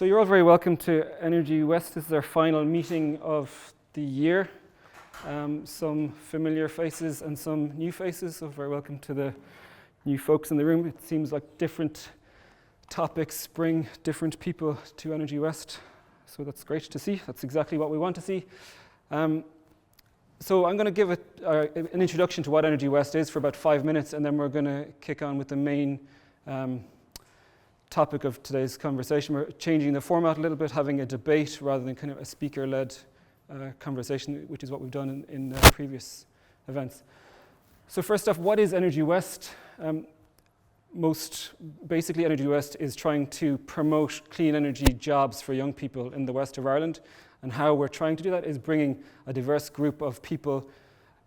So you're all very welcome to Energy West. This is our final meeting of the year. Some familiar faces and some new faces, so very welcome to the new folks in the room. It seems like different topics bring different people to Energy West, so that's great to see. That's exactly what we want to see. So I'm going to give an introduction to what Energy West is for about 5 minutes, and then we're going to kick on with the main topic of today's conversation. We're changing the format a little bit, having a debate rather than kind of a speaker-led conversation, which is what we've done in previous events. So first off, what is Energy West? Most basically, Energy West is trying to promote clean energy jobs for young people in the west of Ireland. And how we're trying to do that is bringing a diverse group of people,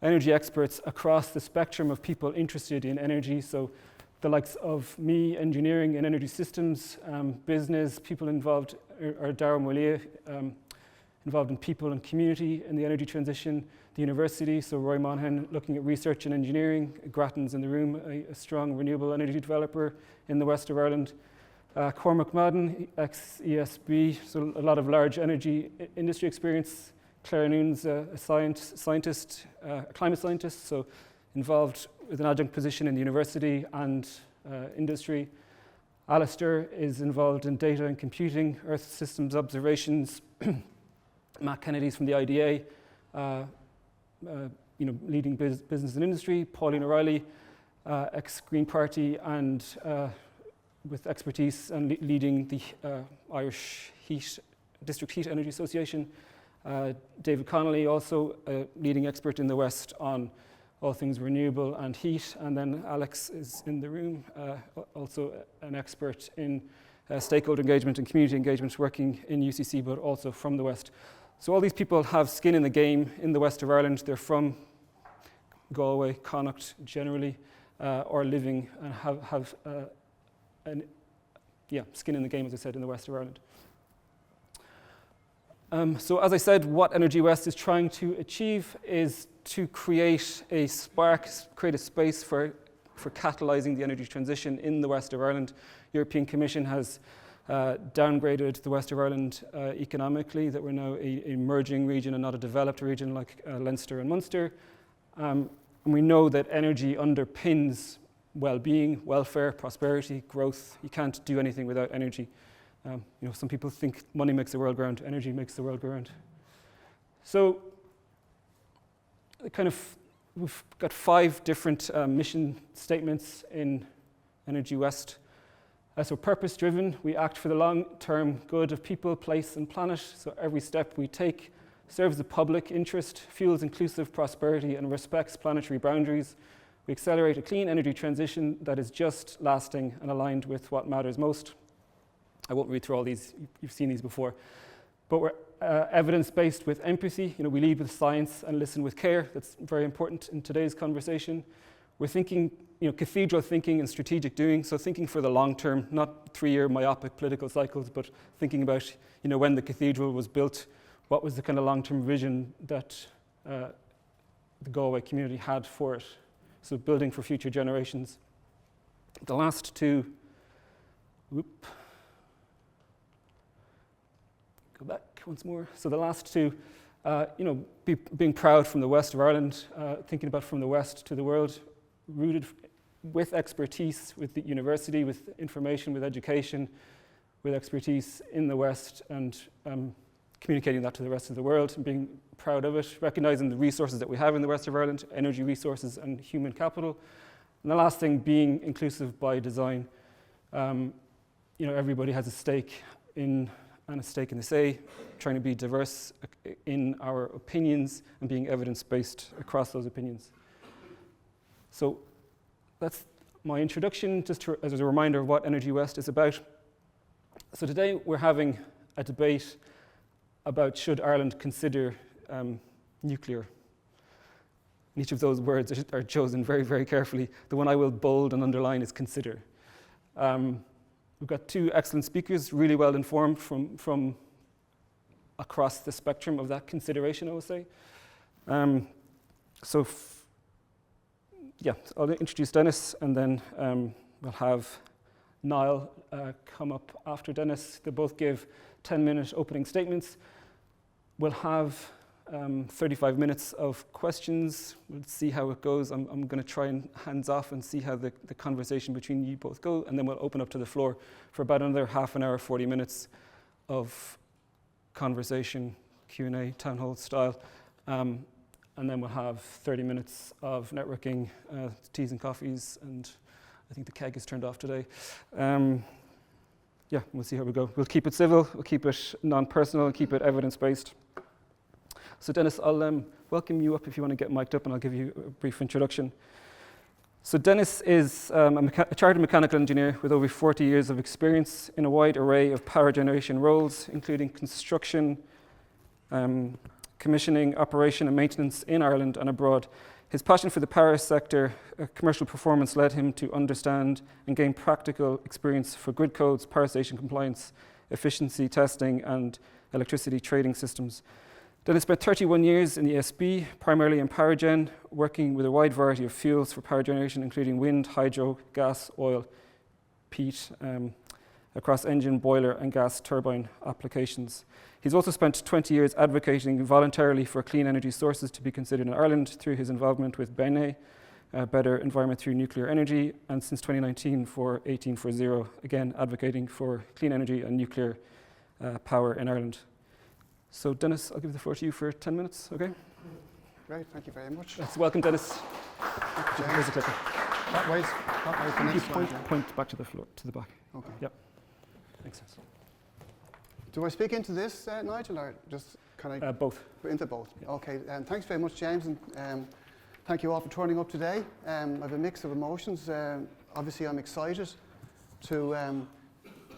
energy experts across the spectrum of people interested in energy. So the likes of me, engineering and energy systems, business, people involved, or Dara Molia, involved in people and community in the energy transition, the university, so Roy Monaghan looking at research and engineering, Grattan's in the room, a strong renewable energy developer in the west of Ireland, Cormac Madden, ex-ESB, so a lot of large energy industry experience, Claire Noon's a scientist, a climate scientist, so involved with an adjunct position in the university and industry. Alistair is involved in data and computing, Earth systems observations. Matt Kennedy's from the IDA, leading business and industry. Pauline O'Reilly, ex-Green Party and with expertise and leading the Irish District Heat Energy Association. David Connolly, also a leading expert in the West on all things renewable and heat. And then Alex is in the room, also an expert in stakeholder engagement and community engagement, working in UCC, but also from the West. So all these people have skin in the game in the west of Ireland. They're from Galway, Connacht generally, or living and have skin in the game, as I said, in the west of Ireland. So as I said, what Energy West is trying to achieve is to create a spark, create a space for catalysing the energy transition in the west of Ireland. European Commission has downgraded the west of Ireland economically, that we're now an emerging region and not a developed region like Leinster and Munster. And we know that energy underpins well-being, welfare, prosperity, growth. You can't do anything without energy. Some people think money makes the world go round, energy makes the world go round. So we've got 5 different mission statements in Energy West. So purpose-driven, we act for the long-term good of people, place and planet. So every step we take serves the public interest, fuels inclusive prosperity and respects planetary boundaries. We accelerate a clean energy transition that is just, lasting and aligned with what matters most. I won't read through all these, you've seen these before. But we're evidence-based with empathy. We lead with science and listen with care. That's very important in today's conversation. We're thinking, cathedral thinking and strategic doing. So thinking for the long term, not 3-year myopic political cycles, but thinking about, when the cathedral was built, what was the kind of long-term vision that the Galway community had for it. So building for future generations. The last two, go back once more. So the last two, being proud from the west of Ireland, thinking about from the west to the world, rooted with expertise, with the university, with information, with education, with expertise in the west, and communicating that to the rest of the world and being proud of it, recognizing the resources that we have in the west of Ireland, energy resources and human capital. And the last thing, being inclusive by design. Everybody has a stake in the say, trying to be diverse in our opinions and being evidence-based across those opinions. So that's my introduction, just as a reminder of what Energy West is about. So today we're having a debate about should Ireland consider nuclear. Each of those words are chosen very, very carefully. The one I will bold and underline is consider. We've got 2 excellent speakers, really well informed from across the spectrum of that consideration, I would say. I'll introduce Denis, and then we'll have Niall come up after Denis. They both give 10-minute opening statements. We'll have 35 minutes of questions. We'll see how it goes. I'm going to try and hands off and see how the conversation between you both go, and then we'll open up to the floor for about another half an hour, 40 minutes of conversation, Q&A, town hall style. And then we'll have 30 minutes of networking, teas and coffees, and I think the keg is turned off today. Yeah, we'll see how we go. We'll keep it civil, we'll keep it non-personal, and keep it evidence-based. So Denis, I'll welcome you up if you want to get mic'd up, and I'll give you a brief introduction. So Denis is a chartered mechanical engineer with over 40 years of experience in a wide array of power generation roles, including construction, commissioning, operation and maintenance in Ireland and abroad. His passion for the power sector, commercial performance led him to understand and gain practical experience for grid codes, power station compliance, efficiency testing and electricity trading systems. Denis spent 31 years in the ESB, primarily in power gen, working with a wide variety of fuels for power generation, including wind, hydro, gas, oil, peat, across engine, boiler and gas turbine applications. He's also spent 20 years advocating voluntarily for clean energy sources to be considered in Ireland through his involvement with BENE, Better Environment Through Nuclear Energy, and since 2019 for 1840, again advocating for clean energy and nuclear power in Ireland. So Denis, I'll give the floor to you for 10 minutes, okay? Great, thank you very much. Let's welcome Denis. Here's a clicker. That way for next slide. Point back to the floor, to the back. Okay. Yep. Makes sense. Do I speak into this, Nigel, or just kind of both? Into both. Yeah. Okay. Thanks very much, James, and thank you all for turning up today. I have a mix of emotions. Obviously, I'm excited to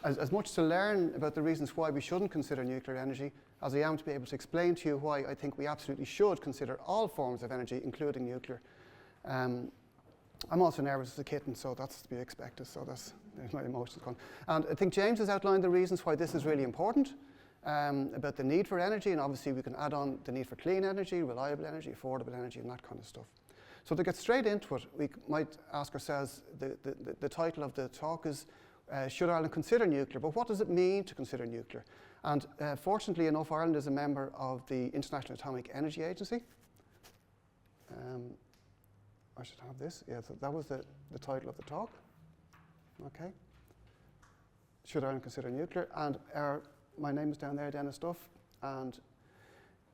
as much to learn about the reasons why we shouldn't consider nuclear energy as I am to be able to explain to you why I think we absolutely should consider all forms of energy, including nuclear. I'm also nervous as a kitten, so that's to be expected. So there's my emotions going. And I think James has outlined the reasons why this is really important, about the need for energy, and obviously we can add on the need for clean energy, reliable energy, affordable energy, and that kind of stuff. So to get straight into it, we might ask ourselves, the title of the talk is, should Ireland consider nuclear? But what does it mean to consider nuclear? And fortunately enough, Ireland is a member of the International Atomic Energy Agency. I should have this. Yeah, so that was the title of the talk. Okay. Should Ireland consider nuclear? And my name is down there, Denis Duff. And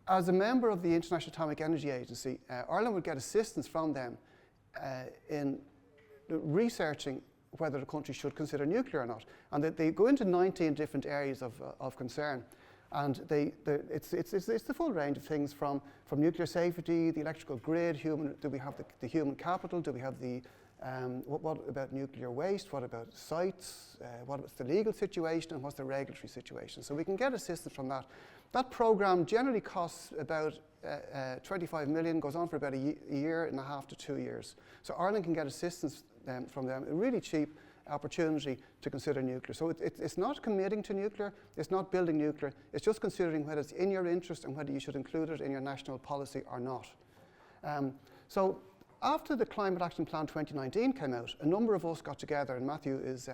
as a member of the International Atomic Energy Agency, Ireland would get assistance from them in researching whether the country should consider nuclear or not. And they go into 19 different areas of concern. And it's the full range of things from nuclear safety, the electrical grid, do we have the human capital, do we have what about nuclear waste, what about sites, what's the legal situation, and what's the regulatory situation. So we can get assistance from that. That programme generally costs about 25 million, goes on for about a year and a half to 2 years. So Ireland can get assistance from them, a really cheap opportunity to consider nuclear. So it's not committing to nuclear, it's not building nuclear, it's just considering whether it's in your interest and whether you should include it in your national policy or not. So after the Climate Action Plan 2019 came out, a number of us got together, and Matthew is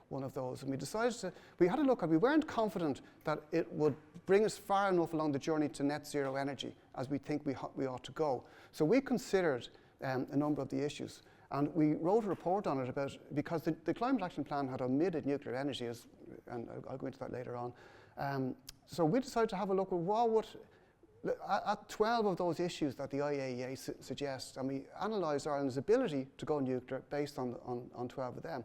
one of those, and we decided we had a look at, we weren't confident that it would bring us far enough along the journey to net zero energy as we think we ought to go. So we considered a number of the issues. And we wrote a report on it because the Climate Action Plan had omitted nuclear energy, and I'll go into that later on. So we decided to have a look at 12 of those issues that the IAEA suggests, and we analysed Ireland's ability to go nuclear based on 12 of them.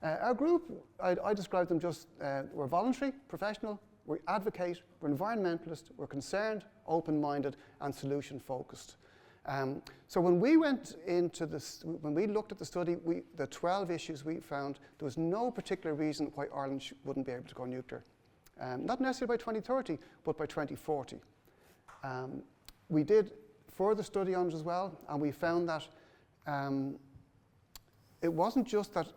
Our group, I described them just, we're voluntary, professional, we advocate, we're environmentalist, we're concerned, open-minded, and solution-focused. So when we went into this, when we looked at the study, the 12 issues we found, there was no particular reason why Ireland wouldn't be able to go nuclear. Not necessarily by 2030, but by 2040. We did further study on it as well, and we found that it wasn't just that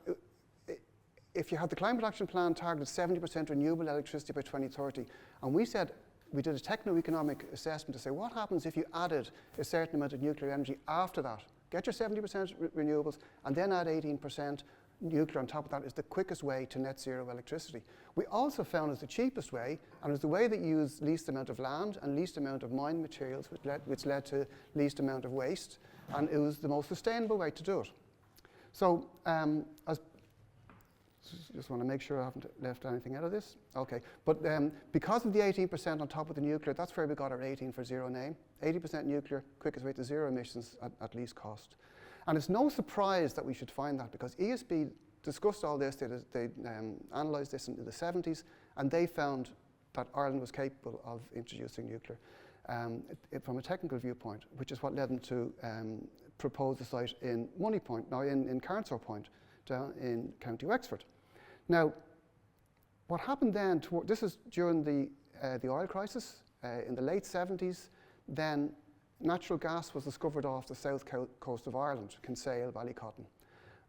if you had the Climate Action Plan targeted 70% renewable electricity by 2030, and we said, we did a techno-economic assessment to say, what happens if you added a certain amount of nuclear energy after that? Get your 70% renewables, and then add 18% nuclear on top of that is the quickest way to net zero electricity. We also found it's the cheapest way, and it's the way that used least amount of land and least amount of mined materials, which led to least amount of waste, and it was the most sustainable way to do it. So just want to make sure I haven't left anything out of this. Okay, but because of the 18% on top of the nuclear, that's where we got our 18 for zero name. 80% nuclear, quickest way to zero emissions at least cost. And it's no surprise that we should find that, because ESB discussed all this, they analysed this in the 70s, and they found that Ireland was capable of introducing nuclear from a technical viewpoint, which is what led them to propose a site in in Carnsore Point, down in County Wexford. Now, what happened then, this is during the oil crisis, in the late 70s, then natural gas was discovered off the south coast of Ireland, Kinsale, Ballycotton.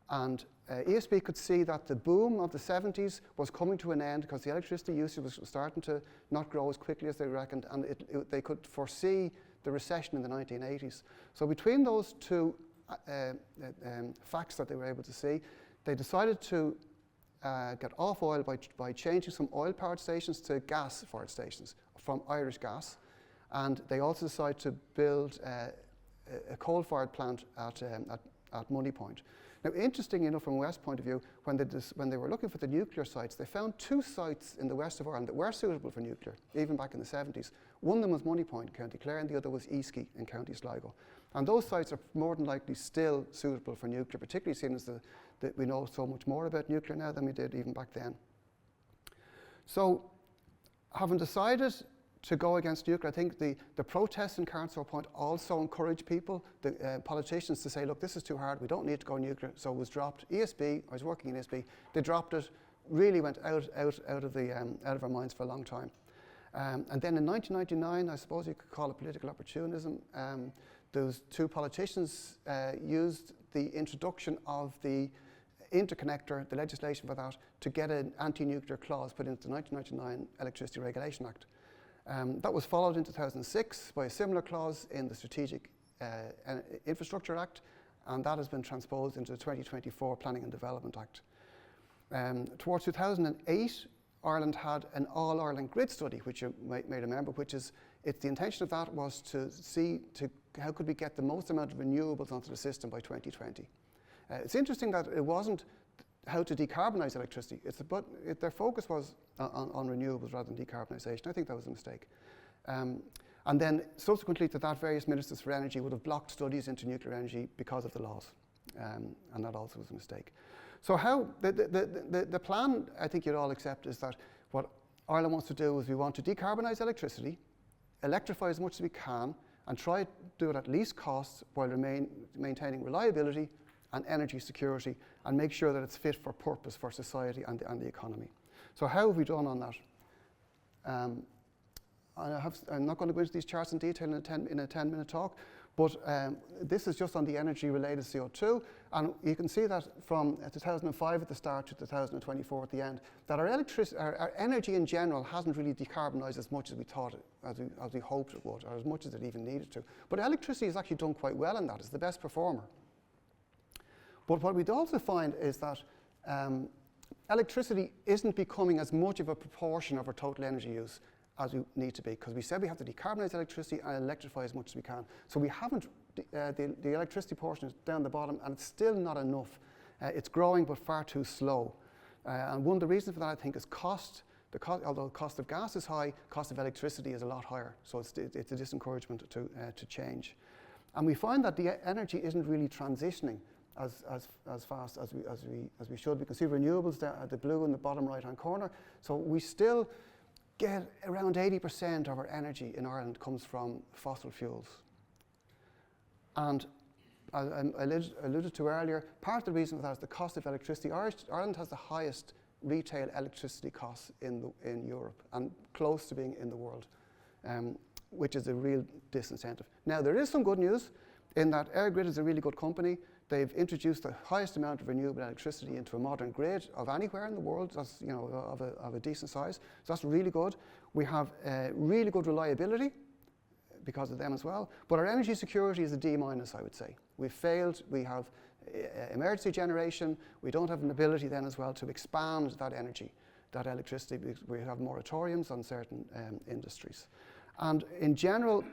And ESB could see that the boom of the 70s was coming to an end because the electricity usage was starting to not grow as quickly as they reckoned, and they could foresee the recession in the 1980s. So between those two facts that they were able to see, they decided to get off oil by changing some oil-powered stations to gas-fired stations from Irish gas. And they also decided to build a coal-fired plant at Money Point. Now, interesting enough, from a West point of view, when they were looking for the nuclear sites, they found two sites in the west of Ireland that were suitable for nuclear, even back in the 70s. One of them was Money Point, County Clare, and the other was Easky in County Sligo. And those sites are more than likely still suitable for nuclear, particularly seeing as that we know so much more about nuclear now than we did even back then. So, having decided to go against nuclear, I think the protests in Carnsore Point also encouraged people, the politicians, to say, look, this is too hard, we don't need to go nuclear, so it was dropped. ESB, I was working in ESB, they dropped it, really went out of our minds for a long time. And then in 1999, I suppose you could call it political opportunism, those two politicians used the introduction of the interconnector, the legislation for that, to get an anti-nuclear clause put into the 1999 Electricity Regulation Act. That was followed in 2006 by a similar clause in the Strategic Infrastructure Act, and that has been transposed into the 2024 Planning and Development Act. Towards 2008, Ireland had an All-Ireland Grid Study, which you may remember, the intention of that was to see how could we get the most amount of renewables onto the system by 2020. It's interesting that it wasn't how to decarbonise electricity. Their focus was on renewables rather than decarbonisation. I think that was a mistake. And then subsequently to that, various ministers for energy would have blocked studies into nuclear energy because of the laws. And that also was a mistake. So how the plan, I think you'd all accept, is that what Ireland wants to do is we want to decarbonise electricity, electrify as much as we can, and try to do it at least costs while maintaining reliability and energy security, and make sure that it's fit for purpose for society and the economy. So how have we done on that? I'm not going to go into these charts in detail in a 10-minute talk, but this is just on the energy-related CO2, and you can see that from 2005 at the start to 2024 at the end, that our energy in general hasn't really decarbonised as much as we thought as we hoped it would, or as much as it even needed to. But electricity has actually done quite well in that. It's the best performer. But what we'd also find is that electricity isn't becoming as much of a proportion of our total energy use as we need to be, because we said we have to decarbonise electricity and electrify as much as we can. So we haven't, the electricity portion is down the bottom, and it's still not enough. It's growing, but far too slow. And one of the reasons for that, I think, is cost. Although the cost of gas is high, cost of electricity is a lot higher. So it's a disencouragement to change. And we find that the energy isn't really transitioning as fast as we should. We can see renewables there at the blue in the bottom right-hand corner. So we still get around 80% of our energy in Ireland comes from fossil fuels. And as I alluded to earlier, part of the reason for that is the cost of electricity. Ireland has the highest retail electricity costs in Europe, and close to being in the world, which is a real disincentive. Now, there is some good news in that EirGrid is a really good company. They've introduced the highest amount of renewable electricity into a modern grid of anywhere in the world. That's, you know, of a decent size. So that's really good. We have really good reliability because of them as well. But our energy security is a D-, I would say. We've failed. We have emergency generation. We don't have an ability then as well to expand that energy, that electricity, because we have moratoriums on certain industries. And in general,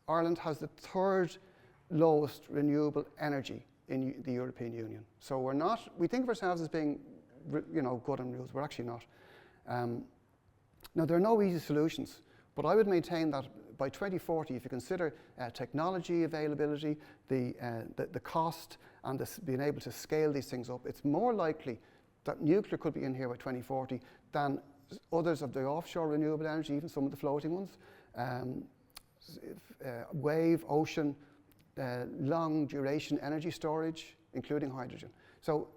Ireland has the third lowest renewable energy in the European Union. So we think of ourselves as being, good on renewables. We're actually not. Now, there are no easy solutions, but I would maintain that by 2040, if you consider technology availability, the cost, and being able to scale these things up, it's more likely that nuclear could be in here by 2040 than others of the offshore renewable energy, even some of the floating ones, wave, ocean, long duration energy storage, including hydrogen. So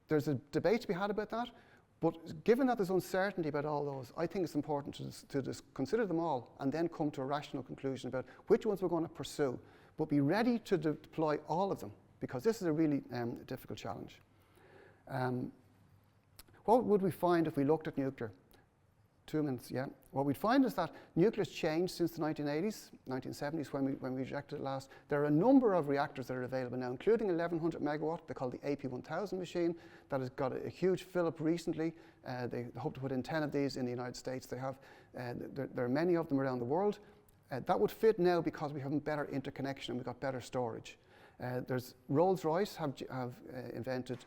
there's a debate to be had about that, but given that there's uncertainty about all those, I think it's important to just consider them all and then come to a rational conclusion about which ones we're going to pursue, but be ready to deploy all of them, because this is a really difficult challenge. What would we find if we looked at nuclear? 2 minutes, yeah. What we'd find is that nuclear has changed since the 1980s, 1970s when we rejected it last. There are a number of reactors that are available now, including 1100 megawatt, they call the AP1000 machine, that has got a huge fill-up recently. They hope to put in 10 of these in the United States. They have, there are many of them around the world. That would fit now because we have better interconnection and we've got better storage. There's Rolls-Royce have invented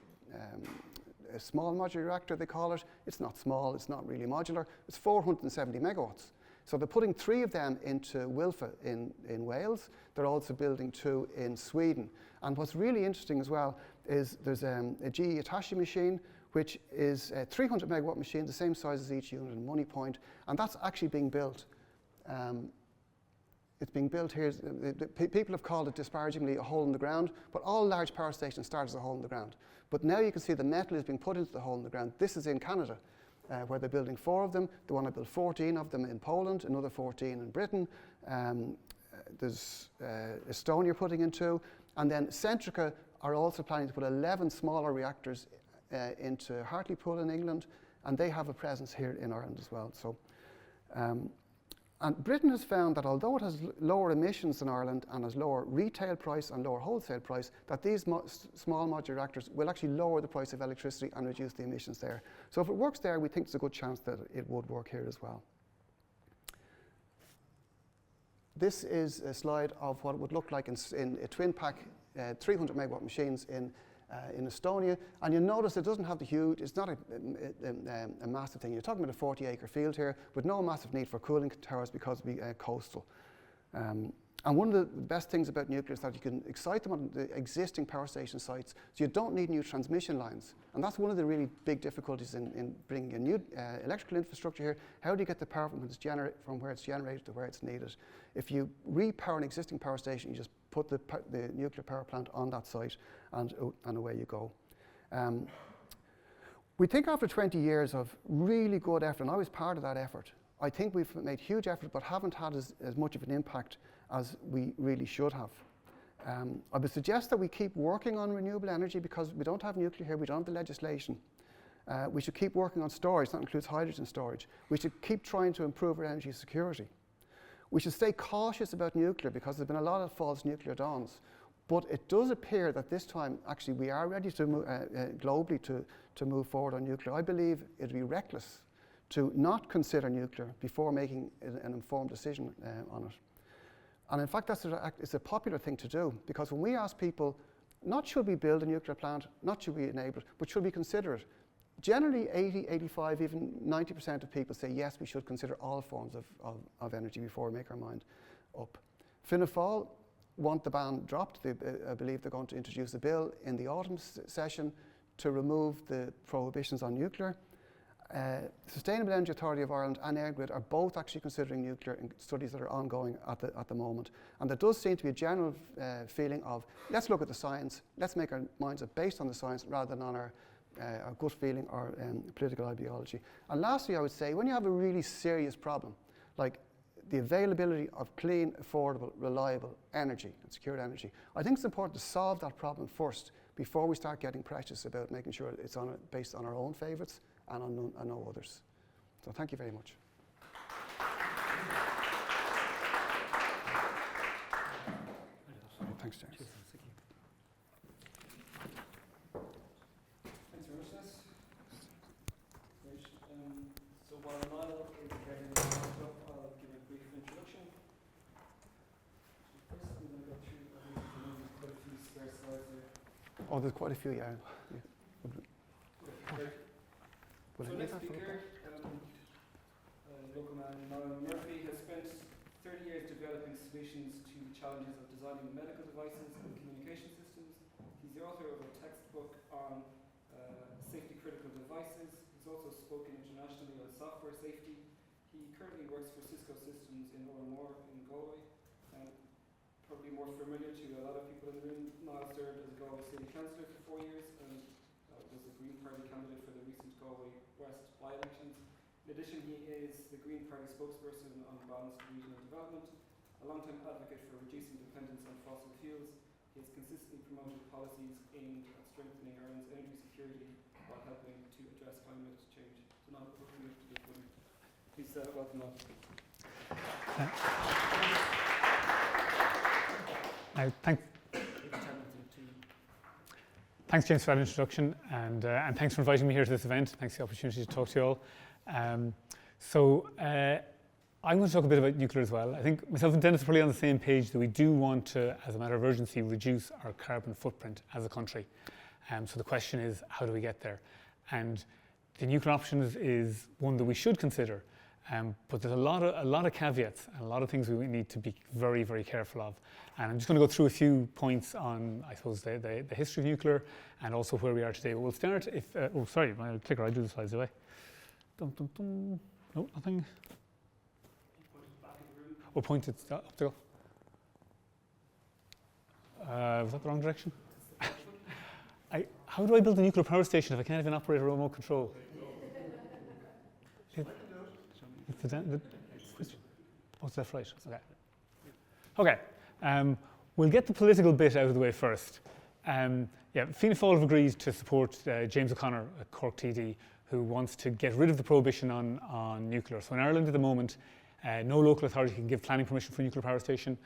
a small modular reactor, they call it. It's not small, it's not really modular. It's 470 megawatts. So they're putting 3 of them into Wilfa in Wales. They're also building 2 in Sweden. And what's really interesting as well is there's a GE Hitachi machine, which is a 300 megawatt machine, the same size as each unit in Money Point, and that's actually being built. It's being built here. People have called it disparagingly a hole in the ground, but all large power stations start as a hole in the ground. But now you can see the metal is being put into the hole in the ground. This is in Canada, where they're building 4 of them. They want to build 14 of them in Poland, another 14 in Britain. There's Estonia putting in 2. And then Centrica are also planning to put 11 smaller reactors into Hartlepool in England, and they have a presence here in Ireland as well. So. And Britain has found that although it has lower emissions than Ireland and has lower retail price and lower wholesale price, that these small modular reactors will actually lower the price of electricity and reduce the emissions there. So if it works there, we think there's a good chance that it would work here as well. This is a slide of what it would look like in a twin pack 300 megawatt machines in Estonia, and you'll notice it doesn't have the huge, it's not a massive thing. You're talking about a 40-acre field here with no massive need for cooling towers because we coastal. And one of the best things about nuclear is that you can excite them on the existing power station sites, so you don't need new transmission lines. And that's one of the really big difficulties in bringing a new electrical infrastructure here. How do you get the power from where it's generated to where it's needed? If you repower an existing power station, you just put the nuclear power plant on that site, and away you go. We think after 20 years of really good effort, and I was part of that effort, I think we've made huge effort but haven't had as much of an impact as we really should have. I would suggest that we keep working on renewable energy because we don't have nuclear here, we don't have the legislation. We should keep working on storage, that includes hydrogen storage. We should keep trying to improve our energy security. We should stay cautious about nuclear because there's been a lot of false nuclear dawns. But it does appear that this time, actually, we are ready to move, globally to move forward on nuclear. I believe it would be reckless to not consider nuclear before making an informed decision on it. And in fact, it's a popular thing to do, because when we ask people, not should we build a nuclear plant, not should we enable it, but should we consider it? Generally, 80, 85, even 90% of people say, yes, we should consider all forms of energy before we make our mind up. Fianna Fáil want the ban dropped. I believe they're going to introduce a bill in the autumn session to remove the prohibitions on nuclear. Sustainable Energy Authority of Ireland and EirGrid are both actually considering nuclear in studies that are ongoing at the moment. And there does seem to be a general feeling of, let's look at the science, let's make our minds up based on the science rather than on our gut feeling or political ideology. And lastly, I would say, when you have a really serious problem, like the availability of clean, affordable, reliable energy and secure energy, I think it's important to solve that problem first before we start getting precious about making sure it's based on our own favourites and on no others. So thank you very much. Thanks, James. Oh, there's quite a few, yeah. Great. So next speaker, local man Niall Murphy, has spent 30 years developing solutions to the challenges of designing medical devices and communication systems. He's the author of a textbook on safety critical devices. He's also spoken internationally on software safety. He currently works for Cisco Systems in Ormore in Galway. Probably more familiar to a lot of people in the room, Niall served as Galway City Councillor for 4 years and was the Green Party candidate for the recent Galway West by-elections. In addition, he is the Green Party spokesperson on balanced regional development, a long-time advocate for reducing dependence on fossil fuels. He has consistently promoted policies aimed at strengthening Ireland's energy security while helping to address climate change. So now, please welcome Niall. Thanks, James, for that introduction, and thanks for inviting me here to this event. Thanks for the opportunity to talk to you all. I'm going to talk a bit about nuclear as well. I think myself and Denis are probably on the same page that we do want to, as a matter of urgency, reduce our carbon footprint as a country. So the question is, how do we get there? And the nuclear option is one that we should consider. But there's a lot of caveats and a lot of things we need to be very, very careful of. And I'm just going to go through a few points on, I suppose, the history of nuclear and also where we are today. But we'll start if, sorry, my clicker, I do the slides away. No, nothing. Oh, point it up to go. Was that the wrong direction? How do I build a nuclear power station if I can't even operate a remote control? It's left, right. Okay. We'll get the political bit out of the way first. Fianna Fáil have agreed to support James O'Connor, a Cork TD, who wants to get rid of the prohibition on nuclear. So in Ireland at the moment, no local authority can give planning permission for a nuclear power station,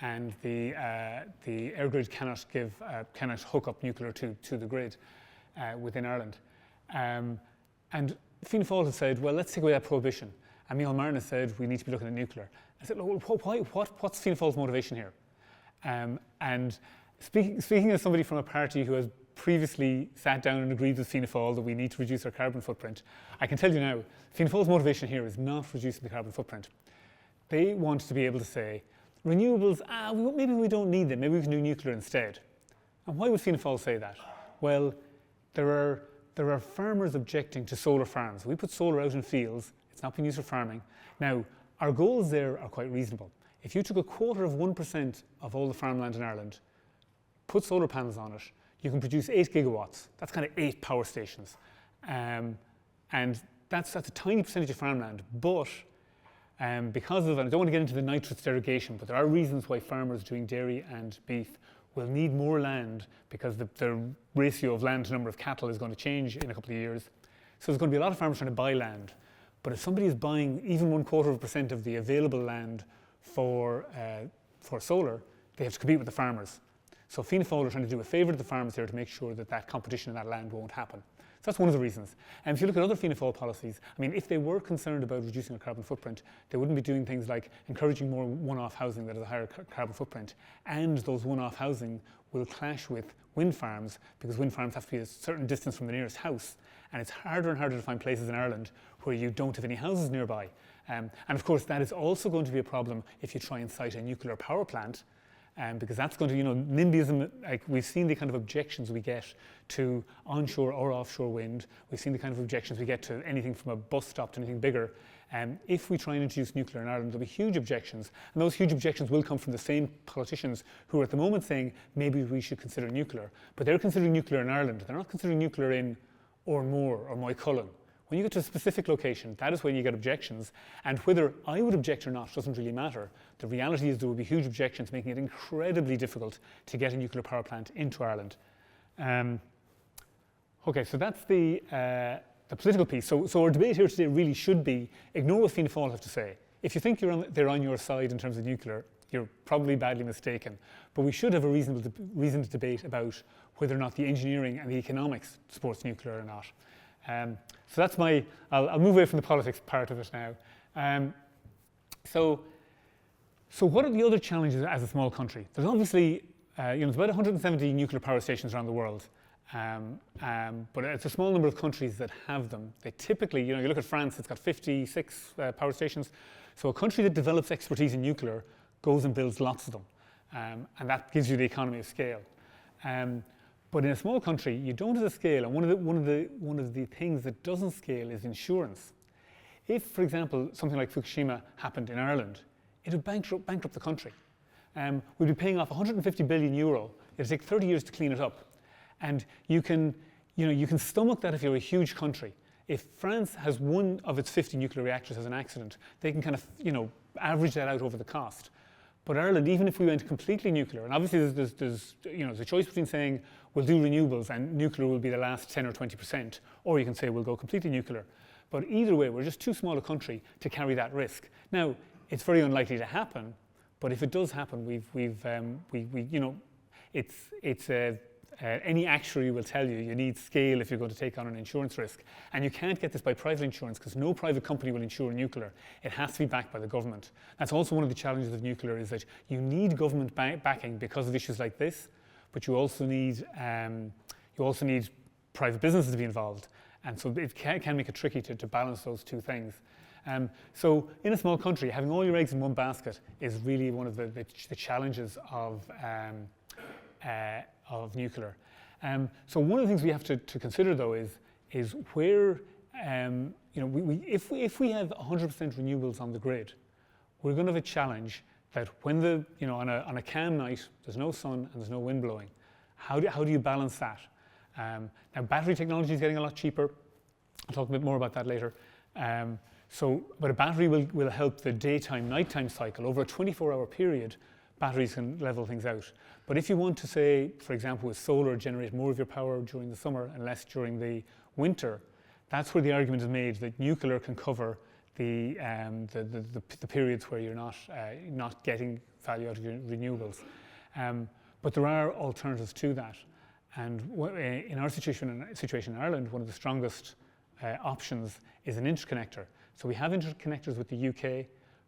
and the air grid cannot hook up nuclear to the grid within Ireland. And Fianna Fáil has said, well, let's take away that prohibition. And Micheál Martin has said, we need to be looking at nuclear. I said, well, what's Fianna Fáil's motivation here? And speaking as somebody from a party who has previously sat down and agreed with Fianna Fáil that we need to reduce our carbon footprint, I can tell you now, Fianna Fáil's motivation here is not reducing the carbon footprint. They want to be able to say, renewables, maybe we don't need them, maybe we can do nuclear instead. And why would Fianna Fáil say that? Well, there are farmers objecting to solar farms. We put solar out in fields, it's not being used for farming. Now, our goals there are quite reasonable. If you took 1% of all the farmland in Ireland, put solar panels on it, you can produce 8 gigawatts. That's kind of 8 power stations. And that's a tiny percentage of farmland, but because of, and I don't want to get into the nitrous derogation, but there are reasons why farmers doing dairy and beef will need more land because the ratio of land to number of cattle is going to change in a couple of years. So there's going to be a lot of farmers trying to buy land. But if somebody is buying even 0.25% of the available land for solar, they have to compete with the farmers. So Fianna Fáil are trying to do a favour to the farmers here to make sure that competition in that land won't happen. So that's one of the reasons. And if you look at other Fianna Fáil policies, I mean, if they were concerned about reducing their carbon footprint, they wouldn't be doing things like encouraging more one-off housing that has a higher carbon footprint. And those one-off housing will clash with wind farms because wind farms have to be a certain distance from the nearest house. And it's harder and harder to find places in Ireland where you don't have any houses nearby. And of course, that is also going to be a problem if you try and site a nuclear power plant, because that's going to, NIMBYism, like we've seen the kind of objections we get to onshore or offshore wind. We've seen the kind of objections we get to anything from a bus stop to anything bigger. If we try and introduce nuclear in Ireland, there'll be huge objections. And those huge objections will come from the same politicians who are at the moment saying, maybe we should consider nuclear. But they're considering nuclear in Ireland. They're not considering nuclear in Ormore or Moycullen. When you get to a specific location, that is when you get objections. And whether I would object or not doesn't really matter. The reality is there will be huge objections, making it incredibly difficult to get a nuclear power plant into Ireland. Okay, so that's the political piece. So our debate here today really should be, ignore what Fianna Fáil have to say. If you think they're on your side in terms of nuclear, you're probably badly mistaken. But we should have a reason to debate about whether or not the engineering and the economics supports nuclear or not. So that's I'll move away from the politics part of it now. So what are the other challenges as a small country? There's obviously there's about 170 nuclear power stations around the world, but it's a small number of countries that have them. They typically, you look at France, it's got 56 power stations. So a country that develops expertise in nuclear goes and builds lots of them, and that gives you the economy of scale. But in a small country, you don't have the scale, and one of the things that doesn't scale is insurance. If, for example, something like Fukushima happened in Ireland, it would bankrupt the country. We'd be paying off 150 billion euro. It'd take 30 years to clean it up, and you can stomach that if you're a huge country. If France has one of its 50 nuclear reactors has an accident, they can kind of average that out over the cost. But Ireland, even if we went completely nuclear, and obviously there's a choice between saying we'll do renewables and nuclear will be the last 10 or 20%, or you can say we'll go completely nuclear. But either way, we're just too small a country to carry that risk. Now, it's very unlikely to happen, but if it does happen, any actuary will tell you need scale if you're going to take on an insurance risk. And you can't get this by private insurance because no private company will insure nuclear. It has to be backed by the government. That's also one of the challenges of nuclear, is that you need government backing because of issues like this, but you also need private businesses to be involved. And so it can make it tricky to balance those two things. So in a small country, having all your eggs in one basket is really one of the challenges of nuclear. So one of the things we have to consider, though, is where if we have 100% renewables on the grid, we're going to have a challenge that when on a calm night there's no sun and there's no wind blowing. How do you balance that? Now battery technology is getting a lot cheaper. I'll talk a bit more about that later. But a battery will help the daytime-nighttime cycle over a 24-hour period. Batteries can level things out. But if you want to say, for example, with solar, generate more of your power during the summer and less during the winter, that's where the argument is made that nuclear can cover the periods where you're not getting value out of your renewables. But there are alternatives to that. And in our situation in Ireland, one of the strongest options is an interconnector. So we have interconnectors with the UK,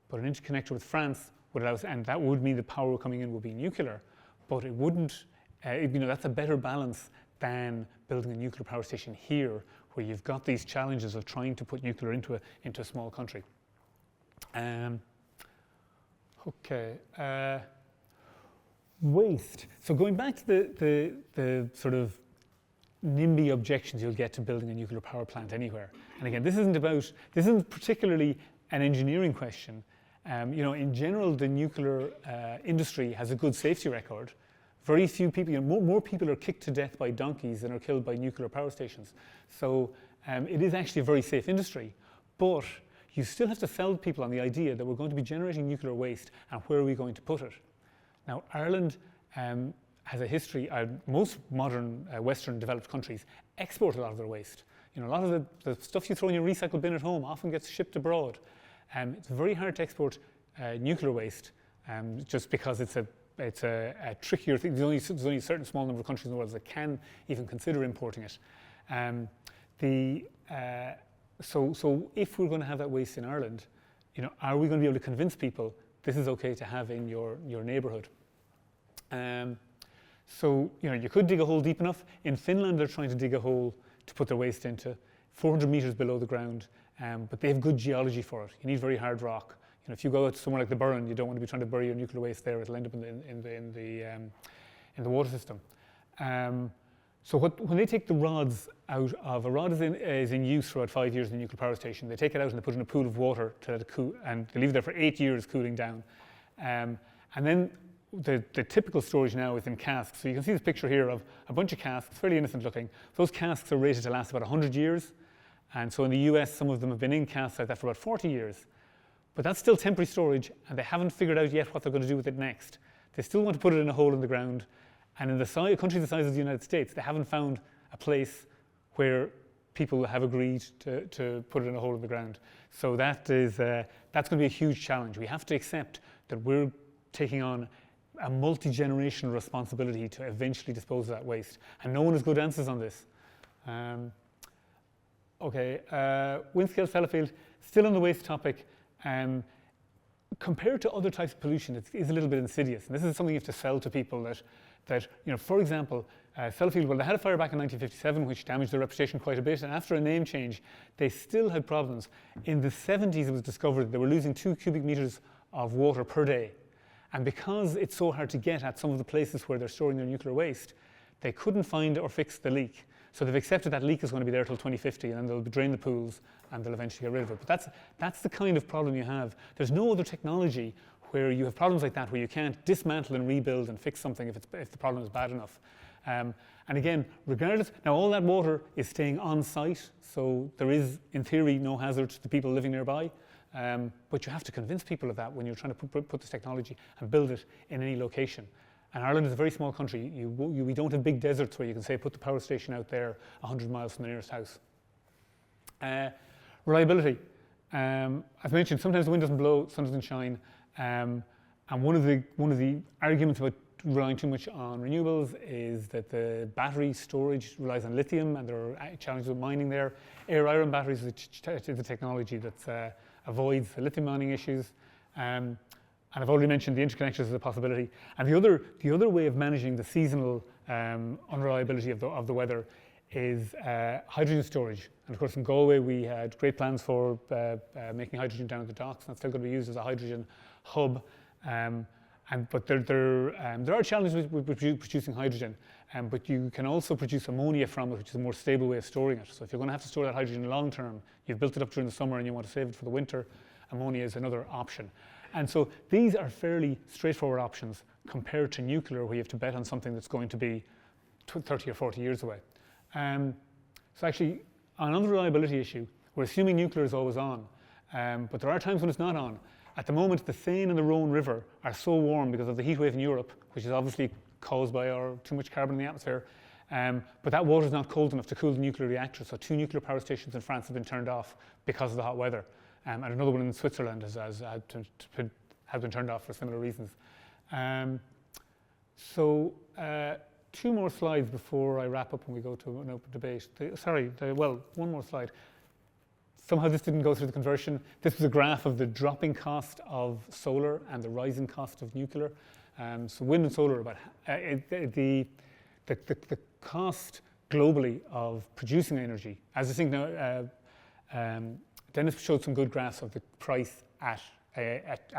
but an interconnector with France would allow us, and that would mean the power coming in would be nuclear, but it wouldn't, that's a better balance than building a nuclear power station here, where you've got these challenges of trying to put nuclear into a small country. Waste. So going back to the sort of NIMBY objections you'll get to building a nuclear power plant anywhere. And again, this isn't particularly an engineering question. In general, the nuclear industry has a good safety record. Very few people, more people are kicked to death by donkeys than are killed by nuclear power stations. So it is actually a very safe industry. But you still have to sell people on the idea that we're going to be generating nuclear waste, and where are we going to put it? Now, Ireland has a history. Most modern Western developed countries export a lot of their waste. A lot of the stuff you throw in your recycle bin at home often gets shipped abroad. It's very hard to export nuclear waste, just because it's a trickier thing. There's only a certain small number of countries in the world that can even consider importing it. So if we're going to have that waste in Ireland, are we going to be able to convince people this is okay to have in your neighbourhood? So you could dig a hole deep enough. In Finland, they're trying to dig a hole to put their waste into 400 meters below the ground, but they have good geology for it. You need very hard rock. If you go out to somewhere like the Burren, you don't want to be trying to bury your nuclear waste there. It'll end up in the water system. So when they take the rods out of a rod is in use for about 5 years in the nuclear power station. They take it out and they put it in a pool of water to let it cool, and they leave it there for 8 years cooling down. And then the typical storage now is in casks. So you can see this picture here of a bunch of casks, fairly innocent looking. Those casks are rated to last about 100 years. And so in the US, some of them have been in casks like that for about 40 years. But that's still temporary storage, and they haven't figured out yet what they're going to do with it next. They still want to put it in a hole in the ground. And in a country the size of the United States, they haven't found a place where people have agreed to put it in a hole in the ground. So that's going to be a huge challenge. We have to accept that we're taking on a multi-generational responsibility to eventually dispose of that waste. And no one has good answers on this. Windscale Sellafield, still on the waste topic. Compared to other types of pollution, it is a little bit insidious. And this is something you have to sell to people, that that, for example, Sellafield, well, they had a fire back in 1957, which damaged their reputation quite a bit, and after a name change, they still had problems. In the 70s, it was discovered that they were losing 2 cubic meters of water per day. And because it's so hard to get at some of the places where they're storing their nuclear waste, they couldn't find or fix the leak. So they've accepted that leak is going to be there till 2050, and then they'll drain the pools, and they'll eventually get rid of it. But that's the kind of problem you have. There's no other technology where you have problems like that, where you can't dismantle and rebuild and fix something if the problem is bad enough. And again, regardless, now all that water is staying on site, so there is, in theory, no hazard to the people living nearby. But you have to convince people of that when you're trying to put this technology and build it in any location. And Ireland is a very small country. We don't have big deserts where you can say, put the power station out there 100 miles from the nearest house. Reliability. I've mentioned sometimes the wind doesn't blow, sun doesn't shine. And one of the arguments about relying too much on renewables is that the battery storage relies on lithium, and there are challenges with mining there. Air iron batteries is a technology that avoids the lithium mining issues. And I've already mentioned the interconnectors as a possibility. And the other way of managing the seasonal unreliability of the weather is hydrogen storage. And of course, in Galway, we had great plans for making hydrogen down at the docks, and that's still going to be used as a hydrogen hub. But there are challenges with producing hydrogen, but you can also produce ammonia from it, which is a more stable way of storing it. So if you're going to have to store that hydrogen long term, you've built it up during the summer and you want to save it for the winter, ammonia is another option. And so these are fairly straightforward options compared to nuclear, where you have to bet on something that's going to be 30 or 40 years away. So actually, on another reliability issue, we're assuming nuclear is always on, but there are times when it's not on. At the moment, the Seine and the Rhone River are so warm because of the heat wave in Europe, which is obviously caused by our too much carbon in the atmosphere. But that water is not cold enough to cool the nuclear reactors. So 2 nuclear power stations in France have been turned off because of the hot weather. And another one in Switzerland has been turned off for similar reasons. So 2 more slides before I wrap up and we go to an open debate. One more slide. Somehow this didn't go through the conversion. This was a graph of the dropping cost of solar and the rising cost of nuclear. So wind and solar are about the cost globally of producing energy. As I think now, Denis showed some good graphs of the price at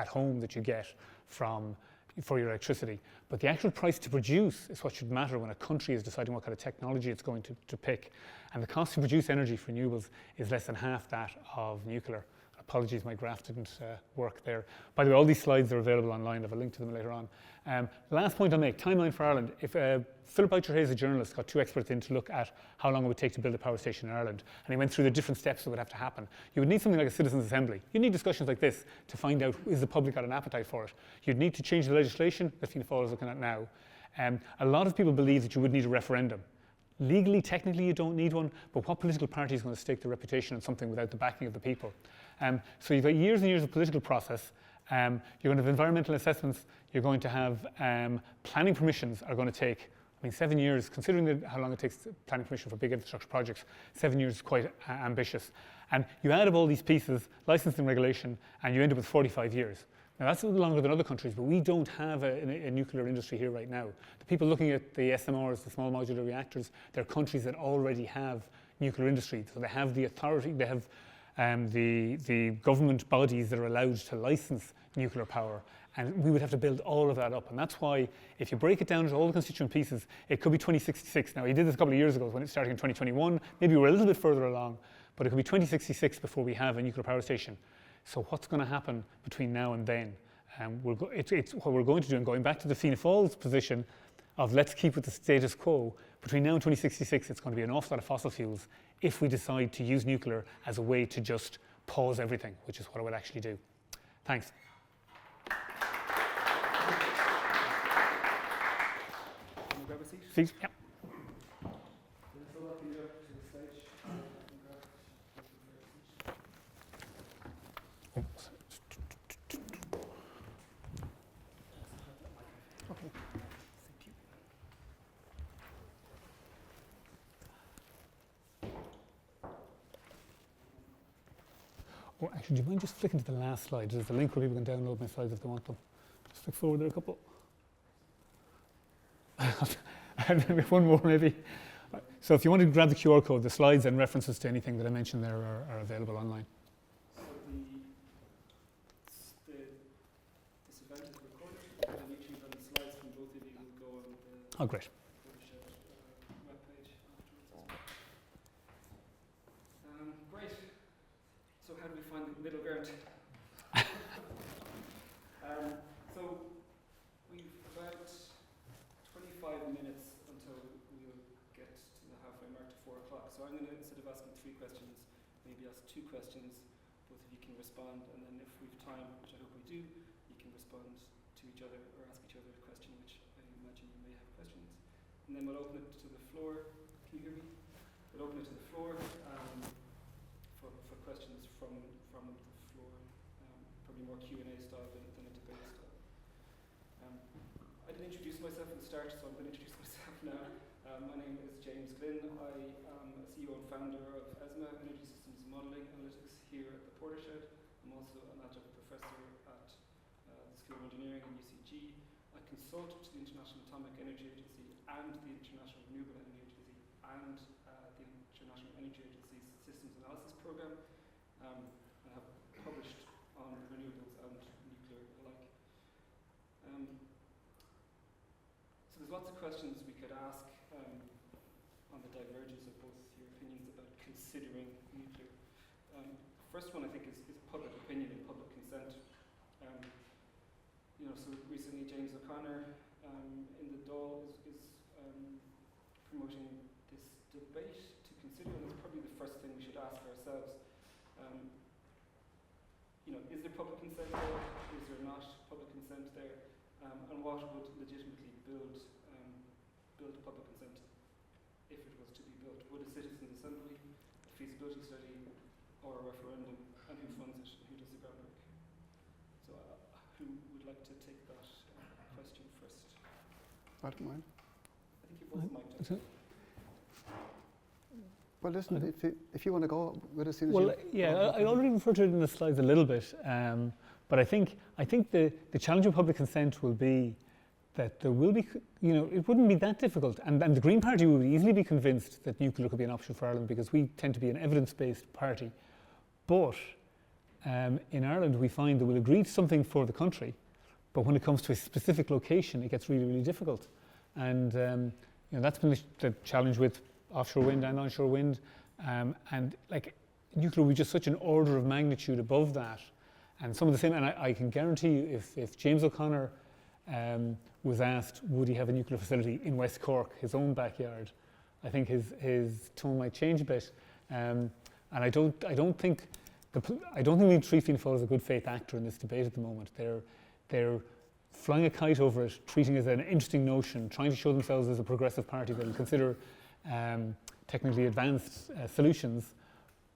home that you get for your electricity. But the actual price to produce is what should matter when a country is deciding what kind of technology it's going to pick. And the cost to produce energy for renewables is less than half that of nuclear. Apologies, my graph didn't work there. By the way, all these slides are available online. I have a link to them later on. Last point I'll make, timeline for Ireland. If Philip Boucher-Hayes, a journalist, got 2 experts in to look at how long it would take to build a power station in Ireland, and he went through the different steps that would have to happen. You would need something like a citizens' assembly. You need discussions like this to find out, is the public got an appetite for it? You'd need to change the legislation that Fianna Fáil is looking at now. A lot of people believe that you would need a referendum. Legally, technically, you don't need one, but what political party is going to stake their reputation on something without the backing of the people? So you've got years and years of political process. You're going to have environmental assessments. You're going to have planning permissions are going to take, 7 years, considering how long it takes planning permission for big infrastructure projects, 7 years is quite ambitious. And you add up all these pieces, licensing regulation, and you end up with 45 years. Now that's a little longer than other countries, but we don't have a nuclear industry here right now. The people looking at the SMRs, the small modular reactors, they're countries that already have nuclear industry. So they have the authority, they have the government bodies that are allowed to license nuclear power. And we would have to build all of that up. And that's why, if you break it down into all the constituent pieces, it could be 2066. Now, he did this a couple of years ago when it's starting in 2021. Maybe we're a little bit further along, but it could be 2066 before we have a nuclear power station. So what's going to happen between now and then? It's what we're going to do, and going back to the Fianna Fáil's position of let's keep with the status quo, between now and 2066, it's going to be an awful lot of fossil fuels if we decide to use nuclear as a way to just pause everything, which is what it would actually do. Thanks. Grab a seat. Please, yeah. Oh, actually, do you mind just flicking to the last slide? There's a link where people can download my slides if they want them. Just flick forward there a couple. And maybe one more, maybe. So if you want to grab the QR code, the slides and references to anything that I mentioned there are available online. So this event is recorded on YouTube, and the slides from both of you will go on the Oh, great. webpage afterwards. Great. So how do we find the middle ground? So we've about 25 minutes until we'll get to the halfway mark to 4 o'clock. So I'm going to, instead of asking 3 questions, maybe ask 2 questions. Both of you can respond, and then if we've time, which I hope we do, you can respond to each other or ask each other a question, which I imagine you may have questions. And then we'll open it to the floor. Can you hear me? We'll open it to the floor for questions from the floor, probably more Q&A style than a debate style. I didn't introduce myself at the start, so I'm going to introduce myself now. My name is James Glynn. I am a CEO and founder of ESMA, Energy Systems Modelling Analytics, here at the Portershed. I'm also an adjunct professor at the School of Engineering in UCG. I consult to the International Atomic Energy Agency and the International Renewable Energy Agency and the International Energy Agency's Systems Analysis Program. I have published on renewables and nuclear alike. So there's lots of questions we could ask on the divergence of both your opinions about considering nuclear. First one I think is public opinion and public consent. So recently James O'Connor in the Dáil is promoting this debate to consider, and it's probably the first thing we should ask ourselves. Is there public consent there? Is there not public consent there? And what would legitimately build public consent if it was to be built? Would a citizens' assembly, a feasibility study, or a referendum? And who funds it? And who does the groundwork? So who would like to take that question first? I don't mind. I think you both might. Well, listen, if you want to go with as soon as Well, I already referred to it in the slides a little bit, but I think the challenge of public consent will be that there will be, it wouldn't be that difficult, and the Green Party would easily be convinced that nuclear could be an option for Ireland because we tend to be an evidence-based party. But in Ireland, we find that we'll agree to something for the country, but when it comes to a specific location, it gets really, really difficult. And that's been the challenge with offshore wind and onshore wind, and like nuclear will be just such an order of magnitude above that. And some of the same, and I can guarantee you, if James O'Connor was asked, would he have a nuclear facility in West Cork, his own backyard, I think his tone might change a bit. And I don't think we treat Fianna Fáil as a good faith actor in this debate at the moment. They're flying a kite over it, treating it as an interesting notion, trying to show themselves as a progressive party that will consider technically advanced solutions,